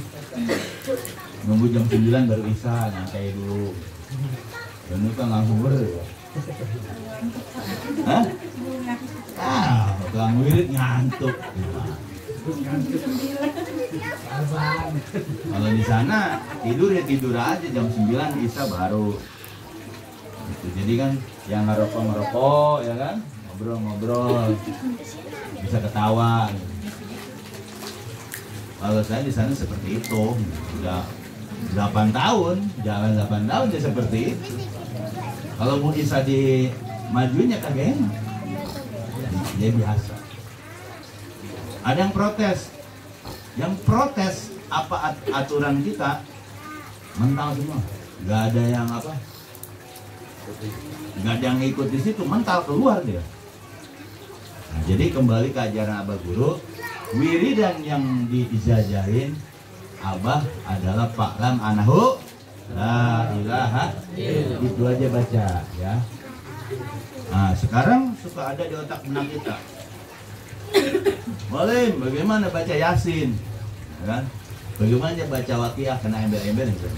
nunggu jam 9 baru Isya, nyantai dulu. Dan itu kan langsung hah? Kalau wirid ngantuk. Kalau di sana tidur ya tidur aja jam 9 Isya baru. Gitu. Jadi kan yang ngerokok ya kan, ngobrol-ngobrol, bisa ketawa. Kalau saya di sana seperti itu, udah 8 tahun, jalan 8 tahun ya seperti itu. Kalau mau Isya di majunya kagak enak, dia biasa. Ada yang protes apa aturan kita mental semua, nggak ada yang apa, nggak ada yang ikut di situ, mental keluar dia. Nah, jadi kembali ke ajaran Abah Guru, wiridan yang diijazahin Abah adalah Fa'lam anahu la ilaha illallah. Itu aja baca ya. Nah, sekarang suka ada di otak benak kita. Boleh, bagaimana baca Yasin? Kan? Bagaimana baca Waqiah kena ember-ember gitu.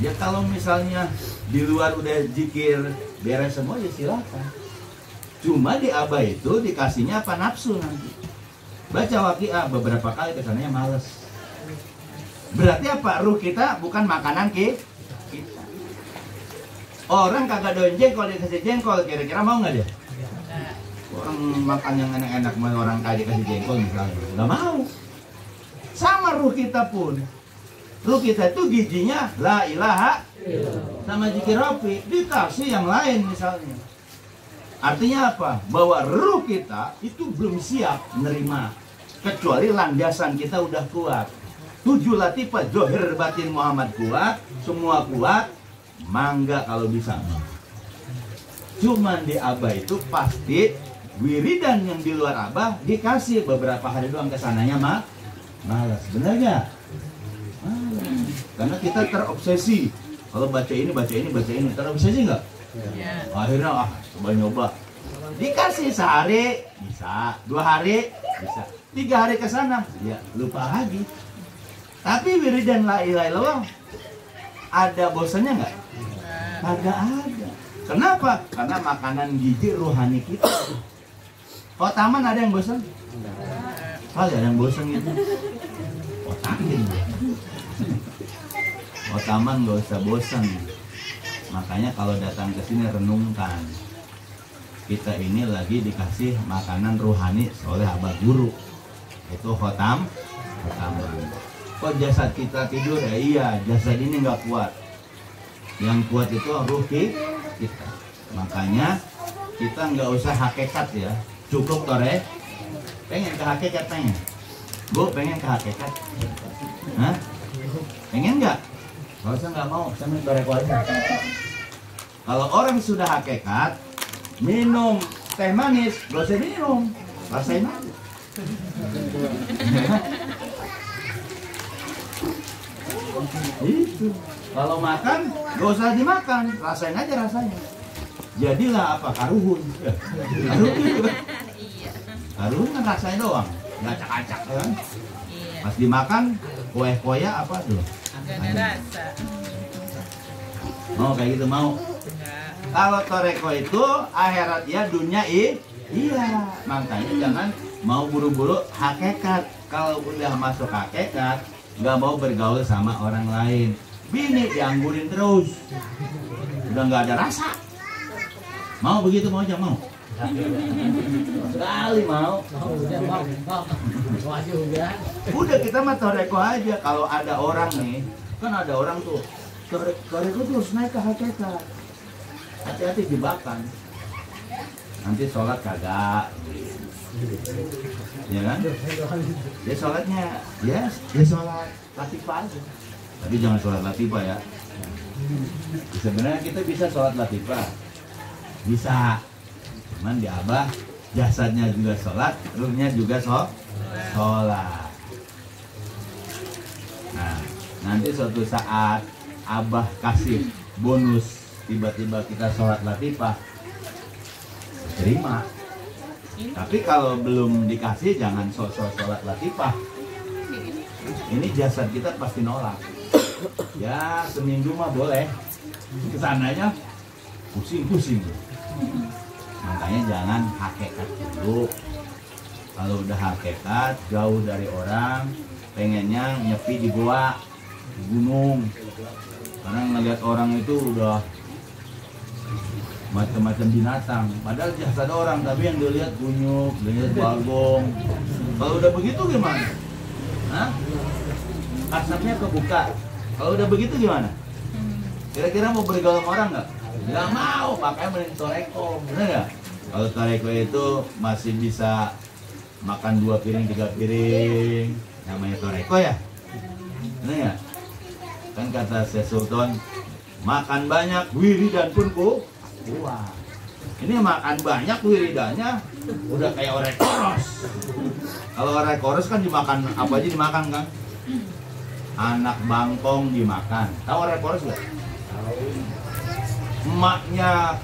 Ya kalau misalnya di luar udah zikir beres semua ya silakan. Cuma di Abah itu dikasihnya apa nafsu nanti. Baca Waqiah beberapa kali kesannya males. Berarti apa? Ruh kita bukan makanan kita. Orang kagak doyan jengkol, dikasih jengkol, kira-kira mau nggak dia? Orang makan yang enak-enak, orang kaya dikasih jengkol misalnya, nggak mau. Sama ruh kita pun. Ruh kita itu gizinya la ilaha sama zikir rofi, dikasih yang lain misalnya. Artinya apa? Bahwa ruh kita itu belum siap menerima, kecuali landasan kita udah kuat. 7 latifah zohir batin Muhammad kuat, semua kuat, mangga kalau bisa. Cuman di Abah itu pasti wiridan yang di luar Abah dikasih beberapa hari doang, kesananya malas. Bener gak? Karena kita terobsesi. Kalau baca ini, terobsesi nggak? Ya. Akhirnya coba nyoba. Dikasih sehari bisa, 2 hari bisa, 3 hari ke sana ya lupa lagi. Tapi wiridan la ilaha illallah ada bosannya nggak? Kagak ada. Kenapa? Karena makanan gizi rohani kita. Kalau taman ada yang bosan? Ada yang bosan gitu. Otakin. Oh taman nggak usah bosan. Makanya kalau datang ke sini renungkan. Kita ini lagi dikasih makanan rohani oleh Abah Guru. Itu khotam. Kok jasad kita tidur ya? Iya, jasad ini nggak kuat. Yang kuat itu ruh kita. Makanya kita nggak usah hakikat ya. Cukup tore. Pengen ke hakikat pengen. Bu pengen ke hakikat. Hah? Pengen nggak? Kalau saya nggak mau, saya minum toreko aja. Kalau orang sudah hakikat, minum teh manis, gak usah minum, rasain aja. Itu. Kalau makan, gak usah dimakan, rasain aja rasanya. Jadilah apa? Karuhun. Karuhun kan rasain doang, nggak acak-acak kan? Pas dimakan, kue-kue apa tuh? Gak ada rasa. Mau kayak gitu mau? Kalau toreko itu akhirat ya, dunia iya. Makanya jangan mau buru-buru hakikat. Kalau udah masuk hakikat, nggak mau bergaul sama orang lain. Bini dianggurin terus, udah nggak ada rasa. Mau begitu mau aja mau. Sekali mau. Udah kita mah toreko aja. Kalau ada orang nih, kan ada orang tuh toreko terus naik ke hakikat. Hati-hati jebakan. Nanti sholat kagak. Ya kan? Dia sholatnya, dia sholat latifah aja. Tapi jangan sholat latifah ya. Sebenarnya kita bisa sholat latifah. Bisa. Cuman di Abah jasadnya juga sholat, ruhnya juga sholat. Nah, nanti suatu saat Abah kasih bonus, tiba-tiba kita sholat latifah, terima. Tapi kalau belum dikasih jangan sholat latifah. ini jasad kita pasti nolak. Ya seminggu mah boleh, kesananya pusing-pusing. Makanya jangan hakikat dulu. Kalau udah hakikat, jauh dari orang, pengennya nyepi di gua, di gunung. Karena ngeliat orang itu udah macam-macam binatang. Padahal jasad orang, tapi yang dilihat kunyuk, dilihat balgong. Kalau udah begitu gimana? Hah? Asapnya kebuka. Kalau udah begitu gimana? Kira-kira mau bergaul sama orang nggak? Nggak mau, makanya mending toreko, bener nggak? Kalau toreko itu masih bisa makan 2 piring, 3 piring, namanya toreko ya? Bener nggak? Kan kata Syekh Sultan, makan banyak wiridan pun kuat. Ini makan banyak wiridannya udah kayak orek koros. Kalau orek koros kan dimakan apa aja dimakan kan? Anak bangkong dimakan. Tahu orek koros nggak? Emaknya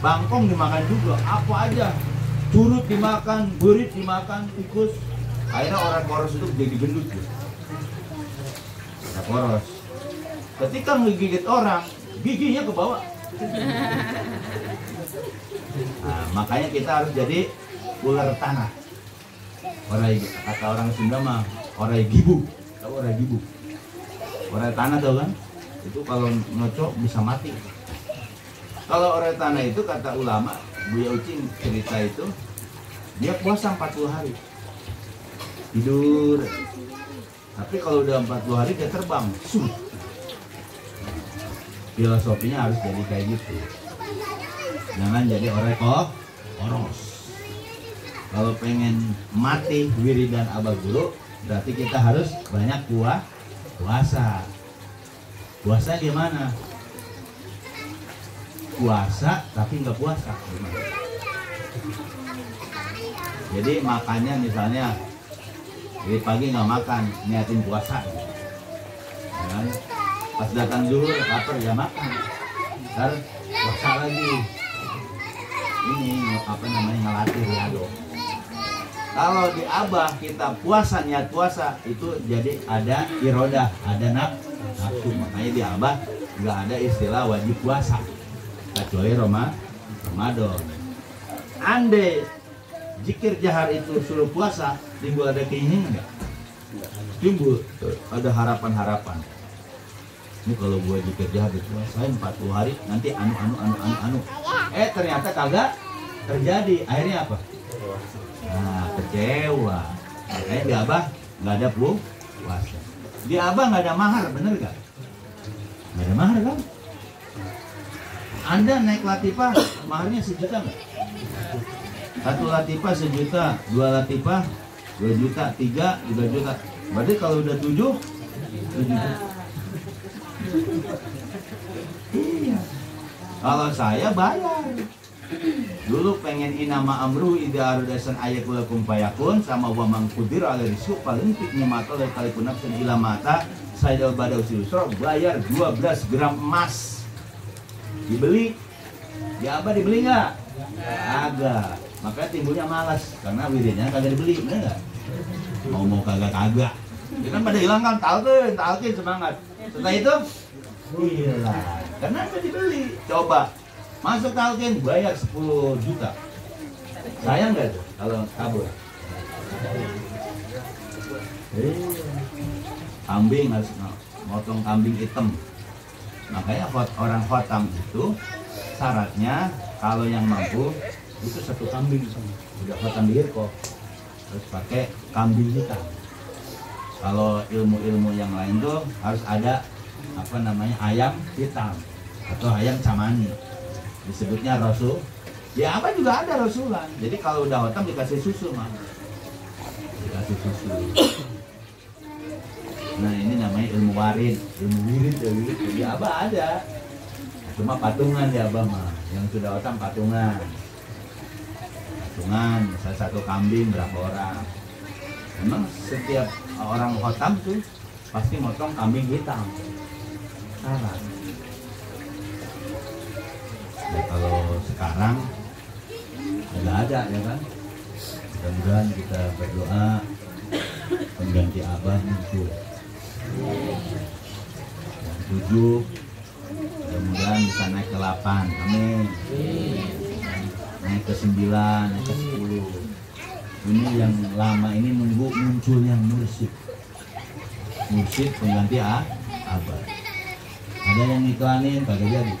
bangkong dimakan juga. Apa aja? Curut dimakan, burit dimakan, tikus. Akhirnya orek koros itu jadi gendut. Orek koros. Ketika menggigit orang, giginya ke bawah. Nah, makanya kita harus jadi ular tanah. Kata orang Sunda mah orai gibu. Tahu orai gibu? Orai tanah tahu kan? Itu kalau ngocok bisa mati. Kalau orai tanah itu kata ulama, Buya Ucing cerita itu, dia puasa 40 hari. Tidur. Tapi kalau udah 40 hari dia terbang. Filosofinya harus jadi kayak gitu. Jangan jadi orai koros. Kalau pengen mati wiridan abah guru, berarti kita harus banyak puasa. Puasa gimana? Puasa tapi nggak puasa. Jadi makannya misalnya dari pagi nggak makan, niatin puasa. Ya, pas datang zuhur lapar ya makan. Ntar puasa lagi. Ini apa namanya ngelatih riado. Kalau di abah kita puasa, niat puasa itu jadi ada irodah, ada nafsu. Makanya di abah nggak ada istilah wajib puasa kecuali Ramadan. Andai zikir jahar itu suruh puasa, timbul ada keinginan nggak? Timbul ada harapan-harapan. Ini kalau gue zikir jahar dipuasain 40 hari nanti anu. Ternyata kagak terjadi. Akhirnya apa? Nah, kecewa. Makanya di abah nggak ada puasa. Di abah nggak ada mahar, bener gak? Nggak ada mahar kan? Anda naik latifah, maharnya 1 juta nggak? 1 latifah 1 juta, 2 latifah 2 juta, 3 juta. Berarti kalau udah 7 juta. Iya. Kalau saya bayar. Dulu pengen inama amru ida arudasan ayat kulakum payakun sama wa mangkudir ala rizku paling piknya mata oleh kali punapsen ila mata saya badau siusro bayar 12 gram emas dibeli. Ya apa dibeli nggak? Agak. Makanya timbulnya malas karena wiridnya kagak dibeli, bener nggak? Mau kagak. Dia kan pada hilang kan, talkin semangat. Setelah itu hilang karena nggak dibeli. Coba masuk talkin bayar 10 juta. Sayang nggak tuh kalau kabur? Kambing harus motong kambing hitam. Makanya orang khotam itu syaratnya kalau yang mampu itu 1 kambing udah khotam di kok harus pakai kambing hitam. Kalau ilmu-ilmu yang lain tuh harus ada apa namanya ayam hitam atau ayam camani, disebutnya rasul. Ya apa juga ada rasulan. Jadi kalau udah khotam dikasih susu mah, dikasih susu. Nah ini namanya ilmu warid, ilmu wirid ya wirid. Di abah ada, cuma patungan di abah mah. Yang sudah khotam patungan, misalnya 1 kambing berapa orang. Memang setiap orang khotam tuh pasti motong kambing hitam. Salah. Ya kalau sekarang nggak ada ya kan. Mudah-mudahan kita berdoa pengganti abah muncul. Yang 7 mudah-mudahan bisa naik ke 8, amin. Naik ke 9, naik ke 10. Ini yang lama ini nunggu munculnya mursyid pengganti abah. Ada yang iklanin kagak jadi.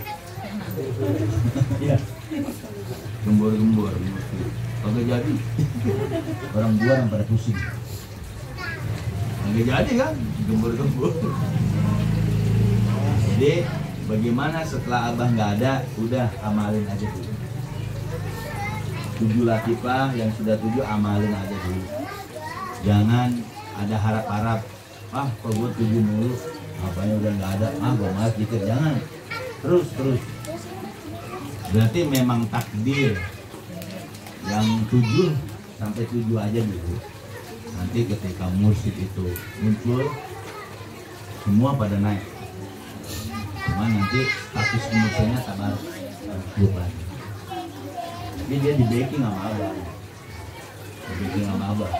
Iya. Gembor-gembor kagak jadi. Orang gua yang pada pusing. Kagak jadi kan? Gembor-gembor. Jadi bagaimana setelah abah nggak ada, udah amalin aja dulu. 7 latifah yang sudah 7 amalin aja dulu. Jangan ada harap-harap. Kok gue 7 mulu, apanya udah nggak ada. Gue malas dikit. Jangan. Terus. Berarti memang takdir. Yang 7 sampai 7 aja dulu. Nanti ketika mursyid itu muncul, semua pada naik. Cuma nanti status mursyidnya tabar lagi. Tapi dia di backing sama abah.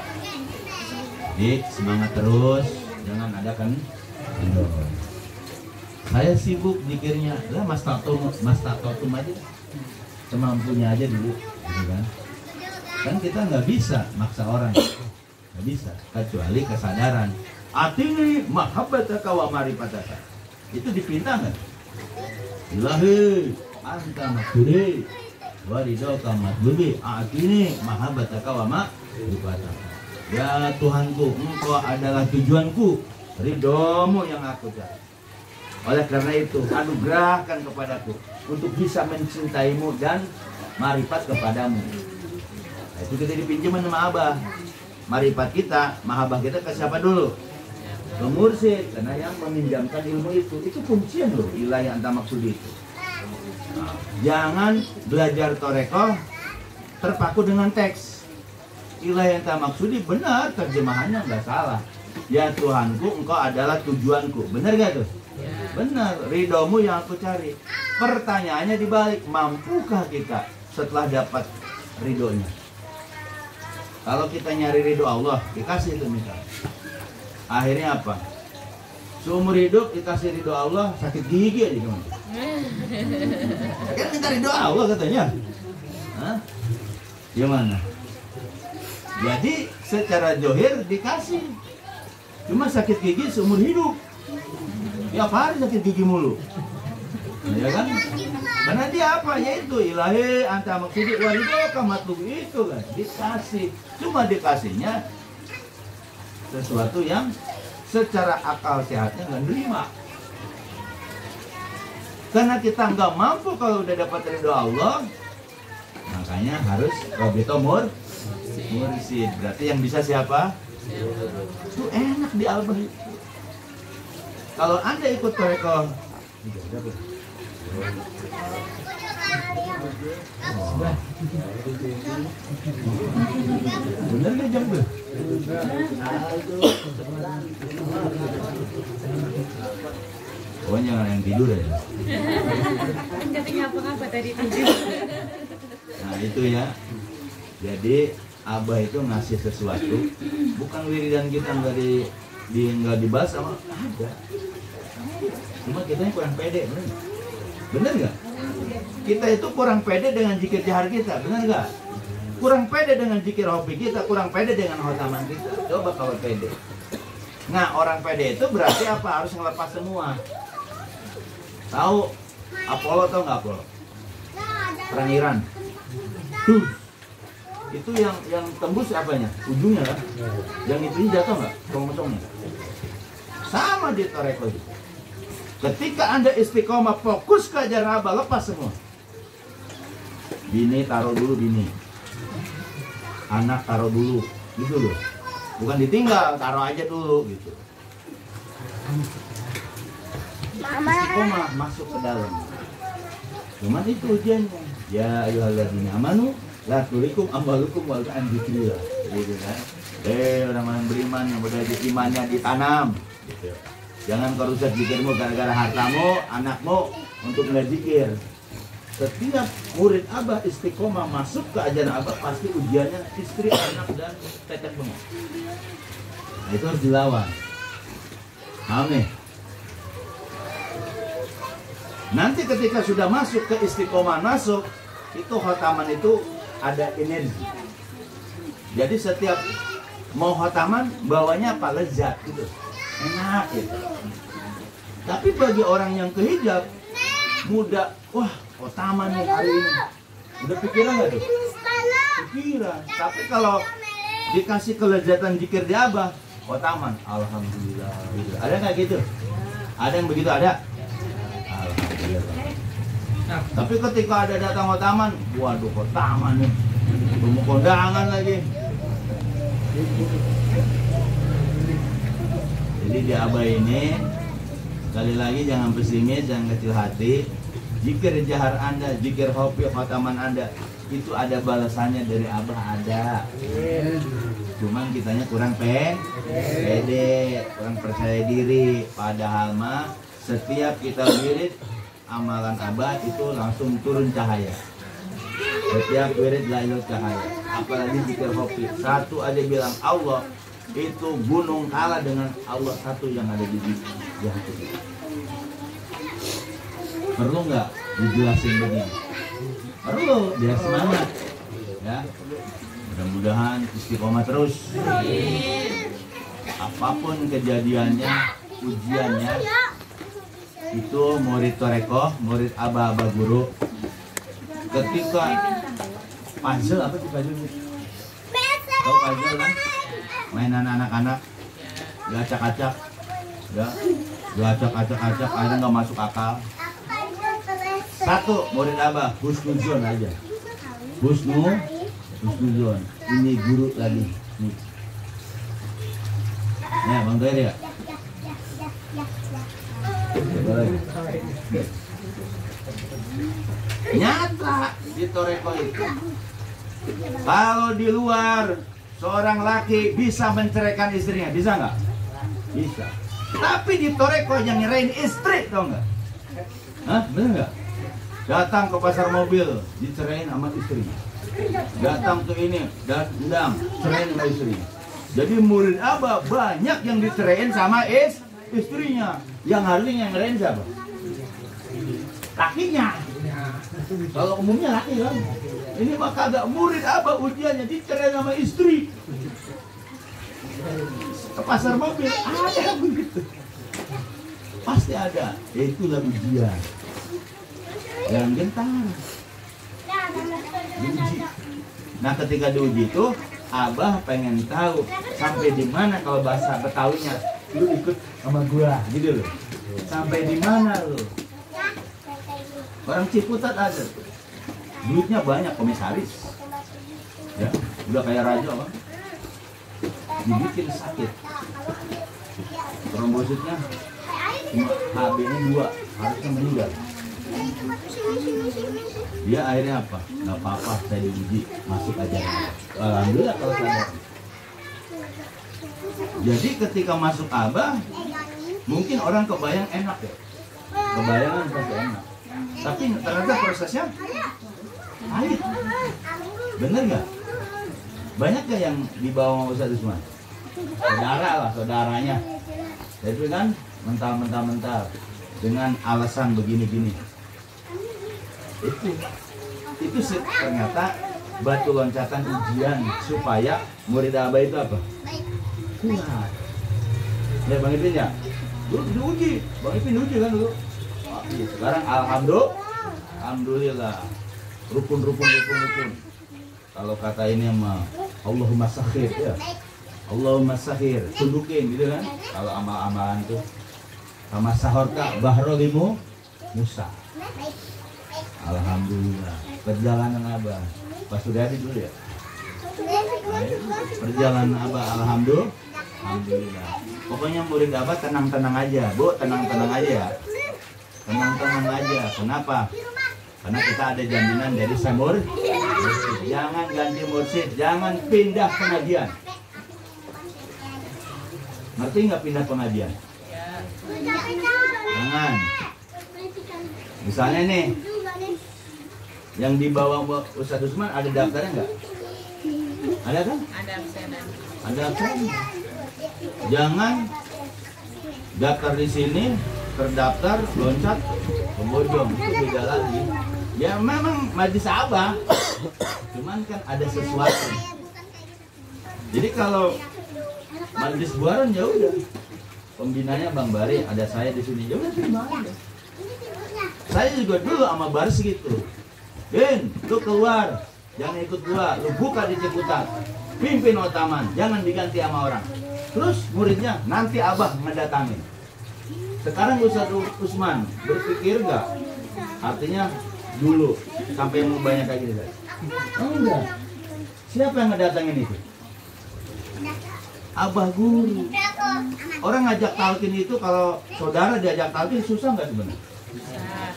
Jadi semangat terus, jangan ada kan. Saya sibuk dikirnya, lah mas tatum aja, semampunya aja dulu, gitu kan? Kan kita nggak bisa maksa orang, nggak bisa, kecuali kesadaran. Atini mahabbataka wa marifataka, itu dipinta nggak? Ilahi anta maksudi waridaka matlubi, atini mahabbataka wa marifataka. Ya Tuhanku, Engkau adalah tujuanku, ridhomu yang aku cari. Oleh karena itu, anugerahkan kepadaku untuk bisa mencintaimu dan marifat kepadamu. Nah, itu kita dipinjam sama abah. Marifat kita, mahabbah kita ke siapa dulu? Ke mursyid, karena yang meminjamkan ilmu itu kuncian loh, ilahi anta maksudi itu. Nah, jangan belajar torekoh terpaku dengan teks. Ilahi anta maksudi benar, terjemahannya nggak salah. Ya Tuhanku, Engkau adalah tujuanku. Benar gak tuh? Benar, ridhomu yang aku cari. Pertanyaannya dibalik, mampukah kita setelah dapat ridhonya? Kalau kita nyari ridho Allah, dikasih itu misalnya. Akhirnya apa? Seumur hidup dikasih ridho Allah, sakit gigi aja gimana? Kan minta ridho Allah katanya. Hah? Gimana? Jadi secara johir dikasih, cuma sakit gigi seumur hidup. Tiap hari sakit gigi mulu, ya kan? Karena dia apa? Yaitu ilahi anta maksudi waridaka matlubi, itu kan dikasih. Cuma dikasihnya sesuatu yang secara akal sehatnya nggak nerima. Karena kita nggak mampu kalau udah dapat ridho Allah, makanya harus robito mursyid. Berarti yang bisa siapa? Itu enak di albah itu. Kalau Anda ikut torekoh, bener nggak jam tuh? Pokoknya yang tidur ya. Katanya apa tadi tidur. Nah itu ya. Jadi abah itu ngasih sesuatu, bukan wiridan kita nggak dibahas sama ada. Cuma kita yang kurang pede, bener nggak? Kita itu kurang pede dengan zikir jahar kita, bener nggak? Kurang pede dengan zikir hobi kita, kurang pede dengan khotaman kita. Coba kalau pede. Nah orang pede itu berarti apa? Harus ngelepas semua. Tahu Apollo tau nggak Apollo? Perang Iran. Tuh. Itu yang tembus apanya? Ujungnya kan? Yang itu jatuh nggak? Tong-tongnya. Sama di toreko itu. Ketika Anda istiqomah fokus ke ajaran Abah, lepas semua. Bini taruh dulu bini. Anak taruh dulu, gitu loh. Bukan ditinggal, taruh aja dulu gitu. Istiqomah masuk ke dalam. Cuman itu ujiannya. Ya ayyuhalladzina amanu la tulikum amwalukum wa an dzikrillah. Gitu kan. Orang-orang beriman yang udah imannya ditanam gitu. Jangan kau rusak zikirmu gara-gara hartamu, anakmu untuk nggak zikir. Setiap murid Abah istiqomah masuk ke ajaran Abah pasti ujiannya istri, anak dan tetek bengok. Nah, itu harus dilawan. Amin. Nanti ketika sudah masuk ke istiqomah masuk, itu khotaman itu ada energi. Jadi setiap mau khotaman bawanya apa? Lezat gitu. Enak gitu. Tapi bagi orang yang kehijab muda, wah khotaman nih hari ini. Udah pikiran nggak tuh? Pikiran. Tapi kalau dikasih kelezatan zikir di Abah, khotaman, alhamdulillah. Ada nggak gitu? Ada yang begitu ada? Alhamdulillah. Tapi ketika ada datang khotaman, waduh khotaman nih, mau kondangan lagi. Jadi di Abah ini sekali lagi jangan pesimis, jangan kecil hati. Zikir jahar Anda, zikir hobi khotaman Anda itu ada balasannya dari Abah ada. Cuman kitanya kurang pede, kurang percaya diri. Padahal mah setiap kita wirid amalan Abah itu langsung turun cahaya. Setiap wirid lahir cahaya. Apalagi zikir hobi. Satu aja bilang Allah itu gunung kalah dengan Allah satu yang ada di hati kita. Perlu nggak dijelasin begini? Perlu, biar semangat ya. Mudah-mudahan istiqomah terus. Apapun kejadiannya, ujiannya, itu murid toreko, murid Abah guru. Ketika puzzle, apa sih puzzle? Tahu puzzle kan? Mainan anak-anak, gacak-gacak, ya, gacak-gacak, akhirnya nggak masuk akal. Satu murid Abah, husnuzon aja. Husnuzon. Ini guru lagi. Nih. Ya, Bang Toir ya. Nyata di toreko itu. Kalau di luar seorang laki bisa menceraikan istrinya, bisa nggak? Bisa. Tapi di toreko yang nyerahin istri, tau nggak? Hah, bener nggak? Datang ke pasar mobil, dicerain sama istri. Datang ke ini, datang, cerain sama istri. Jadi murid Abah banyak yang dicerain sama istrinya. Yang harusnya yang ngerain siapa? Lakinya. Kalau umumnya laki kan. Ini mah kagak, murid Abah ujiannya dicerain sama istri. Ke pasar mobil, ada begitu. Pasti ada. Itulah ujian. Yang gentar. Diuji. Nah ketika diuji itu Abah pengen tahu sampai di mana, kalau bahasa Betawinya, lu ikut sama gua gitu loh. Sampai di mana lu? Orang Ciputat ada, duitnya banyak, komisaris, ya udah kayak raja bang, dibikin sakit, trombositnya cuma HB-nya 2, harusnya meninggal. Dia akhirnya apa? Nggak apa-apa, saya diuji, masuk aja. Alhamdulillah kalau saya. Jadi ketika masuk Abah, mungkin orang kebayang enak ya, kebayangan pasti enak. Tapi ternyata prosesnya pahit. Bener nggak? Banyak gak yang dibawa sama Ustaz Usman? Saudara lah, saudaranya. Jadi kan mental dengan alasan begini-gini. Itu ternyata batu loncatan ujian supaya murid Abah itu apa? Kuat. Ya Bang Ipin ya? Dulu diuji, Bang Ipin uji kan dulu. Sekarang alhamdulillah rukun. Kalau kata ini mah Allahumma sakhir ya. Allahumma sakhir, tundukin gitu kan. Kalau amal-amalan tuh sama sahorka bahrolimu Musa. Alhamdulillah. Perjalanan Abah. Pas Suryadi dulu ya. Perjalanan Abah alhamdulillah. Pokoknya murid Abah tenang-tenang aja, Bu, tenang-tenang aja. Tenang-tenang aja. Kenapa? Karena kita ada jaminan dari Samur. Jangan ganti mursyid, jangan pindah pengajian. Ngerti nggak pindah pengajian? Jangan. Misalnya nih, yang dibawa Ustaz Usman ada daftarnya nggak? Ada kan? Ada absenan. Jangan daftar di sini, terdaftar, loncat ke Bojong, itu beda lagi. Ya memang majlis Abah, cuman kan ada sesuatu. Jadi kalau majlis Buaran ya udah, pembinanya Bang Bari, ada saya di sini, ya udah terima aja. Saya juga dulu sama Baris gitu. Bin, lu keluar, jangan ikut gua, lu buka di Ciputat, pimpin Otaman, jangan diganti sama orang. Terus muridnya nanti Abah ngedatangin. Sekarang Ustaz Usman berpikir nggak? Artinya dulu sampai mau banyak kayak gini guys. Oh, enggak. Siapa yang ngedatangin itu? Abah guru. Orang ngajak talqin itu kalau saudara diajak talqin susah nggak sebenarnya?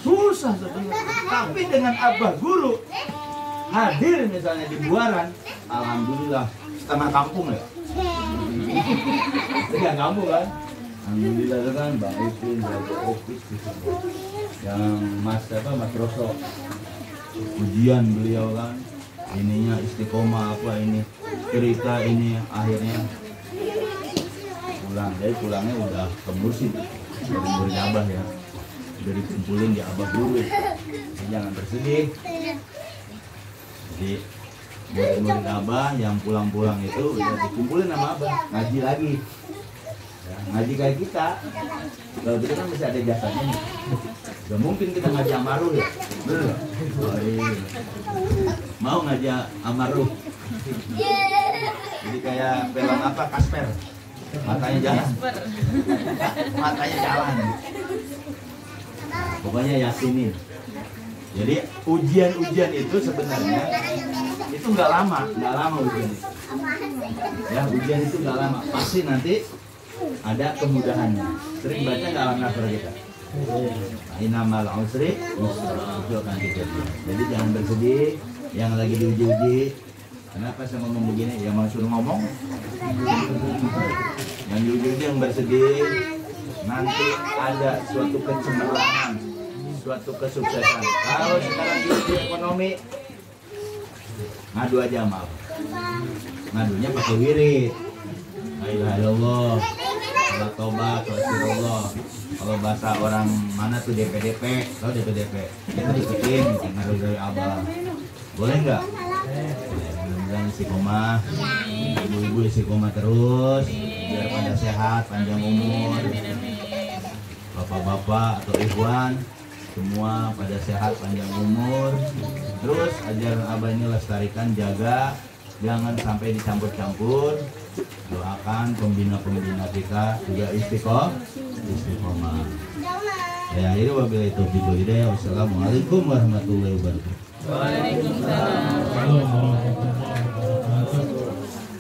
Susah sebenarnya. Tapi dengan Abah guru hadir misalnya di Buaran, alhamdulillah setengah kampung ya. Setengah kampung kan? Alhamdulillah kan Bang Ipin, Bang Opis gitu. Yang Mas Roso ujian beliau kan, ininya istiqomah apa ini cerita ini akhirnya pulang. Jadi pulangnya udah ke Mursid dari murid Abah ya, udah dikumpulin di Abah guru. Jadi jangan bersedih. Jadi murid-murid Abah yang pulang-pulang itu udah dikumpulin sama Abah, ngaji lagi ya, ngaji kayak kita. Kalau kita kan masih ada jasanya nih. Gak mungkin kita ngaji amaruh ya, bener gak? Oh, iya. Mau ngaji amaruh, jadi kayak film apa, Kasper, matanya jalan, matanya jalan, pokoknya yakinin. Jadi ujian-ujian itu sebenarnya itu nggak lama ujian itu. Ya, ujian itu nggak lama, pasti nanti ada kemudahannya. Sering baca nggak alam kita? Inamal usri itu akan kejadian. Jadi jangan bersedih yang lagi diuji-uji. Kenapa saya ngomong begini? Ya mau suruh ngomong. Yang diuji-uji yang bersedih, nanti ada suatu kecemerlangan, suatu kesuksesan. Kalau sekarang diuji ekonomi, ngadu aja maaf. Ngadunya pakai wirid. La ilaha illallah. Salat tobat, astagfirullah. Kalau bahasa orang mana tuh DPDP, kalau DPDP kita ikutin ngadu dari Abah. Boleh nggak? Mudah-mudahan istiqomah, ibu-ibu istiqomah terus, biar pada sehat, panjang umur. Bapak-bapak atau ikhwan semua pada sehat, panjang umur. Terus ajaran Abah ini lestarikan, jaga, jangan sampai dicampur-campur. Doakan pembina-pembina kita juga istiqomah. Ya, ini wabillahi taufiq wal hidayah. Wassalamualaikum warahmatullahi wabarakatuh. Waalaikumsalam.